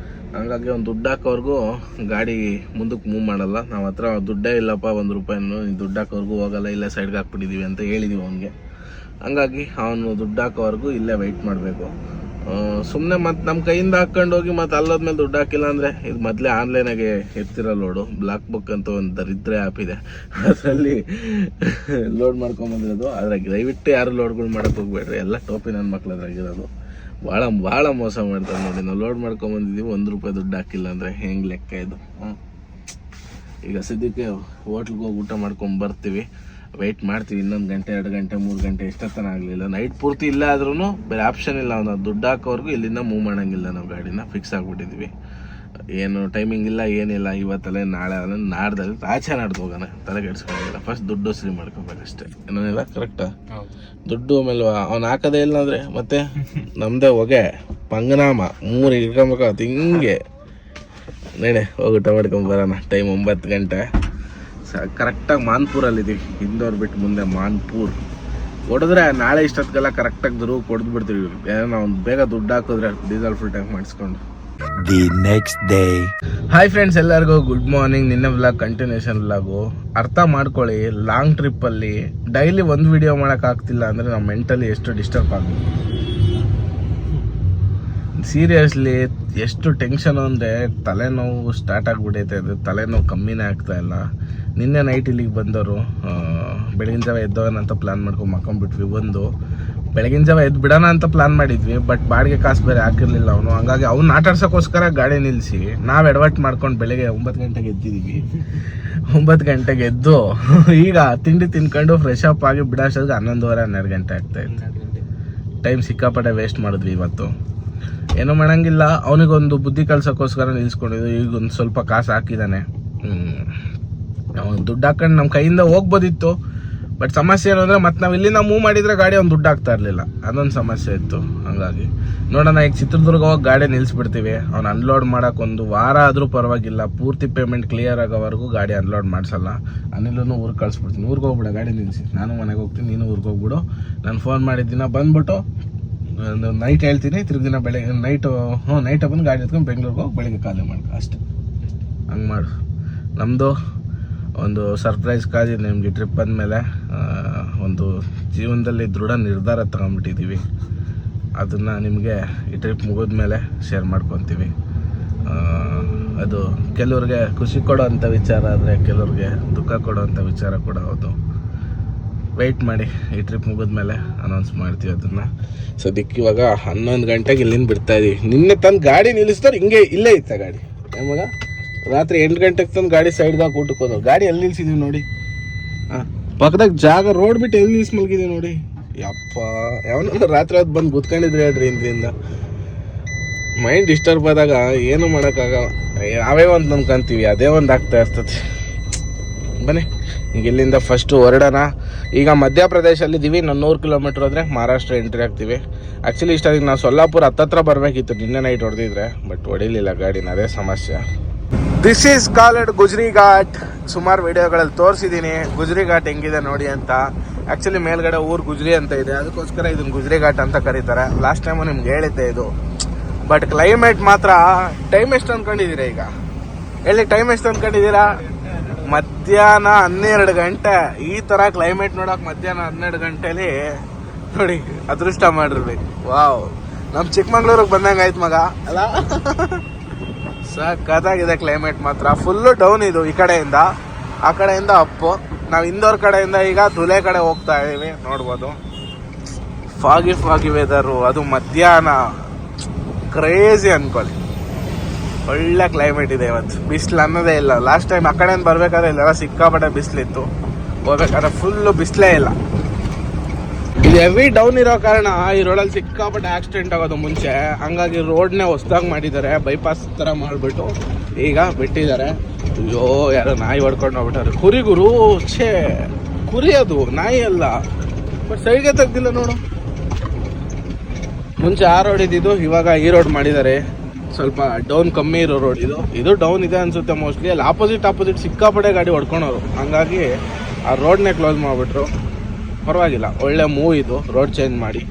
ಹಂಗಾಗಿ ಅವ್ನು ದುಡ್ಡು ಹಾಕೋರ್ಗೂ ಗಾಡಿ ಮುಂದಕ್ಕೆ ಮೂವ್ ಮಾಡಲ್ಲ. ನಾವು ಹತ್ರ ದುಡ್ಡೇ ಇಲ್ಲಪ್ಪ ₹1, ನೀನು ದುಡ್ಡು ಹಾಕೋರ್ಗೂ ಹೋಗಲ್ಲ, ಇಲ್ಲೇ ಸೈಡ್ಗೆ ಹಾಕ್ಬಿಟ್ಟಿದ್ದೀವಿ ಅಂತ ಹೇಳಿದ್ದೀವಿ ಅವನಿಗೆ. ಹಂಗಾಗಿ ಅವನು ದುಡ್ಡು ಹಾಕೋವರೆಗೂ ಇಲ್ಲೇ ವೆಯ್ಟ್ ಮಾಡಬೇಕು. ಸುಮ್ಮನೆ ಮತ್ತು ನಮ್ಮ ಕೈಯಿಂದ ಹಾಕ್ಕೊಂಡು ಹೋಗಿ ಮತ್ತು ಅಲ್ಲೋದ್ಮೇಲೆ ದುಡ್ಡು ಹಾಕಿಲ್ಲ ಅಂದರೆ ಇದು ಮೊದಲೇ ಆನ್ಲೈನಾಗೆ ಇರ್ತಿರೋ ಲೋಡು. ಬ್ಲಾಕ್ ಬುಕ್ ಅಂತ ಒಂದು ದರಿದ್ರೆ ಆ್ಯಪ್ ಇದೆ, ಅದರಲ್ಲಿ ಲೋಡ್ ಮಾಡ್ಕೊಂಬಂದಿರೋದು. ಅದ್ರಾಗ ದಯವಿಟ್ಟು ಯಾರು ಲೋಡ್ಗಳು ಮಾಡೋಕ್ಕೆ ಹೋಗ್ಬೇಡ್ರಿ, ಎಲ್ಲ ಟೋಪಿ ನನ್ನ ಮಕ್ಳು ಅದ್ರಾಗಿರೋದು. ಭಾಳ ಮೋಸ ಮಾಡ್ತಾರೆ ನೋಡಿ. ನಾವು ಲೋಡ್ ಮಾಡ್ಕೊಂಬಂದಿದ್ದೀವಿ, ₹1 ದುಡ್ಡು ಹಾಕಿಲ್ಲ ಅಂದರೆ ಹೆಂಗೆ ಲೆಕ್ಕ ಇದು? ಈಗ ಸದ್ಯಕ್ಕೆ ಹೋಟ್ಲಿಗೆ ಹೋಗಿ ಊಟ ಮಾಡ್ಕೊಂಡು ಬರ್ತೀವಿ. ವೆಯ್ಟ್ ಮಾಡ್ತೀವಿ ಇನ್ನೊಂದು ಗಂಟೆ 2 ಗಂಟೆ 3 ಗಂಟೆ ಎಷ್ಟೊತ್ತನ ಆಗಲಿಲ್ಲ. ನೈಟ್ ಪೂರ್ತಿ ಇಲ್ಲ ಆದ್ರೂ ಬೇರೆ ಆಪ್ಷನ್ ಇಲ್ಲ. ನಾವು ದುಡ್ಡು ಹಾಕೋವರೆಗೂ ಇಲ್ಲಿಂದ ಮೂವ್ ಮಾಡೋಂಗಿಲ್ಲ. ನಾವು ಗಾಡಿನ ಫಿಕ್ಸ್ ಆಗಿಬಿಟ್ಟಿದ್ದೀವಿ. ಏನು ಟೈಮಿಂಗ್ ಇಲ್ಲ, ಏನಿಲ್ಲ. ಇವತ್ತಲ್ಲೇ ನಾಳೆ ಅಲ್ಲ ನಾಡ್ದಲ್ಲಿ ಆಚೆ ನಾಡ್ದು ಹೋಗೋಣ, ತಲೆ ಕೆಡಿಸ್ಕೊಂಡಿಲ್ಲ. ಫಸ್ಟ್ ದುಡ್ಡು ಸರಿ ಮಾಡ್ಕೋಬೇಕಷ್ಟೇ, ಏನೇನಿಲ್ಲ. ಕರೆಕ್ಟಾ? ದುಡ್ಡು ಆಮೇಲೆ ಅವ್ನು ಹಾಕೋದೇ ಇಲ್ಲ ಅಂದರೆ ಮತ್ತೆ ನಮ್ಮದೇ ಹೊಗೆ ಪಂಗನಾಮ 3 ಇಟ್ಕೊಬೇಕಾಗತ್ತೆ. ಹಿಂಗೆ ನೇಣೆ ಹೋಗಿ ಊಟ ಮಾಡ್ಕೊಂಬರೋಣ. ಟೈಮ್ 9 ಗಂಟೆ. ಕರೆಕ್ಟಾಗಿ ಮಾನ್ಪುರಲ್ಲಿದ್ದೀವಿ. ಇಂದೋರ್ ಬಿಟ್ಟು ಮುಂದೆ ಮಾನ್ಪುರ್. ಹೊಡೆದ್ರೆ ನಾಳೆ ಇಷ್ಟೊತ್ತಿಗೆಲ್ಲ ಕರೆಕ್ಟಾಗಿ ದುರ್ಗ ಕೊಡ್ದು ಬಿಡ್ತೀವಿ. ನಾವು ಬೇಗ ದುಡ್ಡು ಹಾಕಿದ್ರೆ ಡೀಸೆಲ್ ಫುಲ್ ಟ್ಯಾಂಕ್ ಮಾಡಿಸ್ಕೊಂಡು. The next day. Hi friends, ಎಲ್ಲರಿಗೂ ಗುಡ್ ಮಾರ್ನಿಂಗ್. ನಿನ್ನೆ ವ್ಲಾಗ್ ಕಂಟಿನ್ಯೂಷನ್ ವ್ಲಾಗು. ಅರ್ಥ ಮಾಡ್ಕೊಳ್ಳಿ, ಲಾಂಗ್ ಟ್ರಿಪ್ಪಲ್ಲಿ ಡೈಲಿ ಒಂದು ವಿಡಿಯೋ ಮಾಡೋಕ್ಕಾಗ್ತಿಲ್ಲ ಅಂದರೆ ನಾವು ಮೆಂಟಲಿ ಎಷ್ಟು ಡಿಸ್ಟರ್ಬ್ ಆಗುತ್ತೆ. ಸೀರಿಯಸ್ಲಿ ಎಷ್ಟು ಟೆನ್ಷನು ಅಂದರೆ ತಲೆನೋವು ಸ್ಟಾರ್ಟ್ ಆಗಿಬಿಟ್ಟೈತೆ. ಅದು ತಲೆನೋವು ಕಮ್ಮಿನೇ ಆಗ್ತಾ ಇಲ್ಲ. ನಿನ್ನೆ ನೈಟ್ ಇಲ್ಲಿಗೆ ಬಂದವರು ಬೆಳಗಿನ ಜಾವ ಎದ್ದೋಗನಂತ ಪ್ಲ್ಯಾನ್ ಮಾಡ್ಕೊಂಡು ಮಕ್ಕೊಂಡ್ಬಿಟ್ವಿ. ಬೆಳಗಿನ ಜಾವ ಎದ್ದು ಬಿಡೋಣ ಅಂತ ಪ್ಲ್ಯಾನ್ ಮಾಡಿದ್ವಿ, ಬಟ್ ಬಾಡಿಗೆ ಕಾಸು ಬೇರೆ ಹಾಕಿರಲಿಲ್ಲ ಅವನು. ಹಂಗಾಗಿ ಅವ್ನು ಆಟಾಡ್ಸೋಕ್ಕೋಸ್ಕರ ಗಾಡಿ ನಿಲ್ಲಿಸಿ ನಾವು ಎಡವಟ್ ಮಾಡ್ಕೊಂಡು ಬೆಳಗ್ಗೆ 9 ಗಂಟೆಗೆ ಎದ್ದಿದ್ದೀವಿ. 9 ಗಂಟೆಗೆ ಎದ್ದು ಈಗ ತಿಂಡಿ ತಿನ್ಕೊಂಡು ಫ್ರೆಶ್ ಅಪ್ ಆಗಿ ಬಿಡೋಷ್ಟೊತ್ತಿಗೆ 11:30-12 ಗಂಟೆ ಆಗ್ತಾಯಿತ್ತು. ಟೈಮ್ ಸಿಕ್ಕಾಪಟ್ಟೆ ವೇಸ್ಟ್ ಮಾಡಿದ್ವಿ ಇವತ್ತು. ಏನೂ ಮಾಡೋಂಗಿಲ್ಲ, ಅವನಿಗೊಂದು ಬುದ್ಧಿ ಕಲ್ಸೋಕ್ಕೋಸ್ಕರ ನಿಲ್ಲಿಸ್ಕೊಂಡಿದ್ದು. ಈಗ ಒಂದು ಸ್ವಲ್ಪ ಕಾಸು ಹಾಕಿದ್ದಾನೆ. ಅವನು ದುಡ್ಡು ಹಾಕೊಂಡು ನಮ್ಮ ಕೈಯಿಂದ ಹೋಗ್ಬೋದಿತ್ತು, ಬಟ್ ಸಮಸ್ಯೆ ಏನು ಅಂದರೆ ಮತ್ತೆ ನಾವು ಇಲ್ಲಿಂದ ಮೂವ್ ಮಾಡಿದರೆ ಗಾಡಿ ಅವ್ನು ದುಡ್ಡು ಹಾಕ್ತಾ ಇರಲಿಲ್ಲ. ಅದೊಂದು ಸಮಸ್ಯೆ ಇತ್ತು. ಹಂಗಾಗಿ ನೋಡೋಣ, ಈಗ ಚಿತ್ರದುರ್ಗ ಹೋಗಿ ಗಾಡಿ ನಿಲ್ಲಿಸ್ಬಿಡ್ತೀವಿ. ಅವ್ನು ಅನ್ಲೋಡ್ ಮಾಡೋಕೆ 1 ವಾರ ಆದರೂ ಪರವಾಗಿಲ್ಲ. ಪೂರ್ತಿ ಪೇಮೆಂಟ್ ಕ್ಲಿಯರ್ ಆಗೋವರೆಗೂ ಗಾಡಿ ಅನ್ಲೋಡ್ ಮಾಡಿಸಲ್ಲ. ಅನಿಲೂ ಊರಿಗೆ ಕಳಿಸ್ಬಿಡ್ತೀನಿ. ಊರಿಗೆ ಹೋಗ್ಬಿಡ, ಗಾಡಿ ನಿಲ್ಲಿಸಿ, ನಾನು ಮನೆಗೆ ಹೋಗ್ತೀನಿ, ನೀನು ಊರಿಗೆ ಹೋಗ್ಬಿಡು. ನಾನು ಫೋನ್ ಮಾಡಿದ್ದಿನ ಬಂದ್ಬಿಟ್ಟು ಒಂದು ನೈಟ್ ಹೇಳ್ತೀನಿ, ತಿರುಗಿ ದಿನ ಬೆಳಗ್ಗೆ ನೈಟ್ ಬಂದು ಗಾಡಿ ಎತ್ಕೊಂಡು ಬೆಂಗಳೂರಿಗೆ ಹೋಗಿ ಬೆಳಿಗ್ಗೆ ಖಾಲಿ ಮಾಡ್ಕೊ ಅಷ್ಟೇ. ಹಂಗೆ ಮಾಡು. ನಮ್ಮದು ಒಂದು ಸರ್ಪ್ರೈಸ್ ಕಾದಿದೆ ನಿಮಗೆ. ಟ್ರಿಪ್ ಬಂದಮೇಲೆ ಒಂದು ಜೀವನದಲ್ಲಿ ದೃಢ ನಿರ್ಧಾರ ತಗೊಂಡ್ಬಿಟ್ಟಿದ್ದೀವಿ. ಅದನ್ನು ನಿಮಗೆ ಈ ಟ್ರಿಪ್ ಮುಗಿದ್ಮೇಲೆ ಶೇರ್ ಮಾಡ್ಕೊತೀವಿ. ಅದು ಕೆಲವ್ರಿಗೆ ಖುಷಿ ಕೊಡೋವಂಥ ವಿಚಾರ ಆದರೆ ಕೆಲವ್ರಿಗೆ ದುಃಖ ಕೊಡೋವಂಥ ವಿಚಾರ ಕೂಡ ಹೌದು. ವೆಯ್ಟ್ ಮಾಡಿ, ಈ ಟ್ರಿಪ್ ಮುಗಿದ್ಮೇಲೆ ಅನೌನ್ಸ್ ಮಾಡ್ತೀವಿ ಅದನ್ನು. ಸದ್ಯಕ್ಕೆ ಇವಾಗ 11 ಗಂಟೆಗೆ ಇಲ್ಲಿಂದ ಬಿಡ್ತಾಯಿದ್ದೀವಿ. ನಿನ್ನೆ ತಂದು ಗಾಡಿ ನಿಲ್ಲಿಸ್ತಾರೆ, ಹಿಂಗೆ ಇಲ್ಲೇ ಇತ್ತ ಗಾಡಿ. ಯಾವಾಗ ರಾತ್ರಿ 8 ಗಂಟೆಗೆ ತಂದು ಗಾಡಿ ಸೈಡ್ದಾಗ ಊಟಕ್ಕೆ ಹೋದವು. ಗಾಡಿ ಎಲ್ಲಿ ನಿಲ್ಸಿದೀವಿ ನೋಡಿ, ಪಕ್ಕದಾಗ ಜಾಗ ರೋಡ್ ಬಿಟ್ಟು ಎಲ್ಲಿ ನಿಲ್ಸಿ ಮಲಗಿದೀವಿ ನೋಡಿ. ಯಪ್ಪ, ಯಾವನ ರಾತ್ರಿ ಹೊತ್ತು ಬಂದು ಕೂತ್ಕೊಂಡಿದ್ರೆ ಹೇಳ್ರಿ ಇಂದ್ರಿಂದ. ಮೈಂಡ್ ಡಿಸ್ಟರ್ಬ್ ಆದಾಗ ಏನು ಮಾಡೋಕ್ಕಾಗಲ್ಲ. ಯಾವೇ ಒಂದು ನಂಬ್ಕೊಂತೀವಿ, ಅದೇ ಒಂದು ಆಗ್ತಾ ಇರ್ತದೆ. ಬನ್ನಿ ಈಗ ಇಲ್ಲಿಂದ ಫಸ್ಟು ಹೊರಡೋಣ. ಈಗ ಮಧ್ಯಪ್ರದೇಶಲ್ಲಿದ್ದೀವಿ. ಇನ್ನೊಂದು 100 ಕಿಲೋಮೀಟ್ರ್ ಹೋದರೆ ಮಹಾರಾಷ್ಟ್ರ ಎಂಟ್ರಿ ಆಗ್ತೀವಿ. ಆ್ಯಕ್ಚುಲಿ ಇಷ್ಟಾಗಿ ನಾವು ಸೊಲ್ಲಾಪುರ ಹತ್ತತ್ರ ಬರಬೇಕಿತ್ತು ನಿನ್ನೆ ನೈಟ್ ಹೊಡೆದಿದ್ರೆ, ಬಟ್ ಹೊಡಿಲಿಲ್ಲ ಗಾಡಿನ, ಅದೇ ಸಮಸ್ಯೆ. This is called Gujri Ghat. ಸುಮಾರು ವಿಡಿಯೋಗಳಲ್ಲಿ ತೋರಿಸಿದ್ದೀನಿ ಗುಜ್ರಿ ಘಾಟ್ ಹೆಂಗಿದೆ ನೋಡಿ ಅಂತ. ಆ್ಯಕ್ಚುಲಿ ಮೇಲ್ಗಡೆ ಊರು ಗುಜ್ರಿ ಅಂತ ಇದೆ, ಅದಕ್ಕೋಸ್ಕರ ಇದನ್ನು ಗುಜ್ರಿ ಘಾಟ್ ಅಂತ ಕರೀತಾರೆ. ಲಾಸ್ಟ್ ಟೈಮು ನಿಮ್ಗೆ ಹೇಳಿದ್ದೆ ಇದು. ಬಟ್ ಕ್ಲೈಮೇಟ್ ಮಾತ್ರ, ಟೈಮ್ ಎಷ್ಟು ಅಂದ್ಕೊಂಡಿದ್ದೀರಾ ಈಗ ಹೇಳಿ? ಟೈಮ್ ಎಷ್ಟು ಅಂದ್ಕೊಂಡಿದ್ದೀರಾ? ಮಧ್ಯಾಹ್ನ 12 ಗಂಟೆ. ಈ ಥರ ಕ್ಲೈಮೇಟ್ ನೋಡೋಕೆ ಮಧ್ಯಾಹ್ನ 12 ಗಂಟೆಲಿ ನೋಡಿ, ಅದೃಷ್ಟ ಮಾಡಿರ್ಬೇಕು. ವಾವ್, ನಮ್ಮ ಚಿಕ್ಕಮಂಗ್ಳೂರಿಗೆ ಬಂದಂಗೆ ಆಯ್ತು ಮಗ ಅಲ್ಲ. ಸಖತ್ತಾಗಿದೆ ಕ್ಲೈಮೇಟ್ ಮಾತ್ರ. ಫುಲ್ಲು ಡೌನ್ ಇದು, ಈ ಕಡೆಯಿಂದ ಆ ಕಡೆಯಿಂದ ಅಪ್ಪು. ನಾವು ಇಂದೋರ್ ಕಡೆಯಿಂದ ಈಗ ಧುಲೆ ಕಡೆ ಹೋಗ್ತಾ ಇದ್ದೀವಿ. ನೋಡ್ಬೋದು, ಫಾಗಿ ವೆದರು. ಅದು ಮಧ್ಯಾಹ್ನ ಕ್ರೇಜಿ ಅನ್ಕೊಳ್ಳಿ. ಒಳ್ಳೆ ಕ್ಲೈಮೇಟ್ ಇದೆ ಇವತ್ತು. ಬಿಸಿಲು ಅನ್ನೋದೇ ಇಲ್ಲ. ಲಾಸ್ಟ್ ಟೈಮ್ ಆ ಕಡೆಯಿಂದ ಬರಬೇಕಾದ್ರೆ ಇಲ್ಲೆಲ್ಲ ಸಿಕ್ಕಾಪಟ್ಟೆ ಬಿಸಿಲಿತ್ತು, ಹೋಗ್ಬೇಕಾದ್ರೆ ಫುಲ್ಲು ಬಿಸಿಲೇ ಇಲ್ಲ. ಇದು ಹೆವಿ ಡೌನ್ ಇರೋ ಕಾರಣ ಈ ರೋಡಲ್ಲಿ ಸಿಕ್ಕಾಪಟ್ಟೆ ಆಕ್ಸಿಡೆಂಟ್ ಆಗೋದು ಮುಂಚೆ. ಹಂಗಾಗಿ ರೋಡ್ನೇ ಹೊಸ್ದಾಗಿ ಮಾಡಿದ್ದಾರೆ, ಬೈಪಾಸ್ ಥರ ಮಾಡಿಬಿಟ್ಟು ಈಗ ಬಿಟ್ಟಿದ್ದಾರೆ. ಅಯ್ಯೋ, ಯಾರೋ ನಾಯಿ ಹೊಡ್ಕೊಂಡು ಹೋಗ್ಬಿಟ್ಟಾರೆ. ಕುರಿಗುರು ಕುರಿ, ಅದು ನಾಯಿ ಅಲ್ಲ. ಬಟ್ ಸೈಡ್ಗೆ ತೆಗ್ದಿಲ್ಲ ನೋಡು. ಮುಂಚೆ ಆ ರೋಡ್ ಇದ್ದಿದ್ದು, ಇವಾಗ ಈ ರೋಡ್ ಮಾಡಿದ್ದಾರೆ. ಸ್ವಲ್ಪ ಡೌನ್ ಕಮ್ಮಿ ಇರೋ ರೋಡ್ ಇದು ಡೌನ್ ಇದೆ ಅನ್ಸುತ್ತೆ ಮೋಸ್ಟ್ಲಿ. ಅಲ್ಲಿ ಆಪೋಸಿಟ್ ಸಿಕ್ಕಾಪಟ್ಟೆ ಗಾಡಿ ಹೊಡ್ಕೊಳೋರು, ಹಂಗಾಗಿ ಆ ರೋಡ್ನೇ ಕ್ಲೋಸ್ ಮಾಡಿಬಿಟ್ರು. ಪರವಾಗಿಲ್ಲ, ಒಳ್ಳೆ ಮೂವ್ ಇದು, ರೋಡ್ ಚೇಂಜ್ ಮಾಡಿ.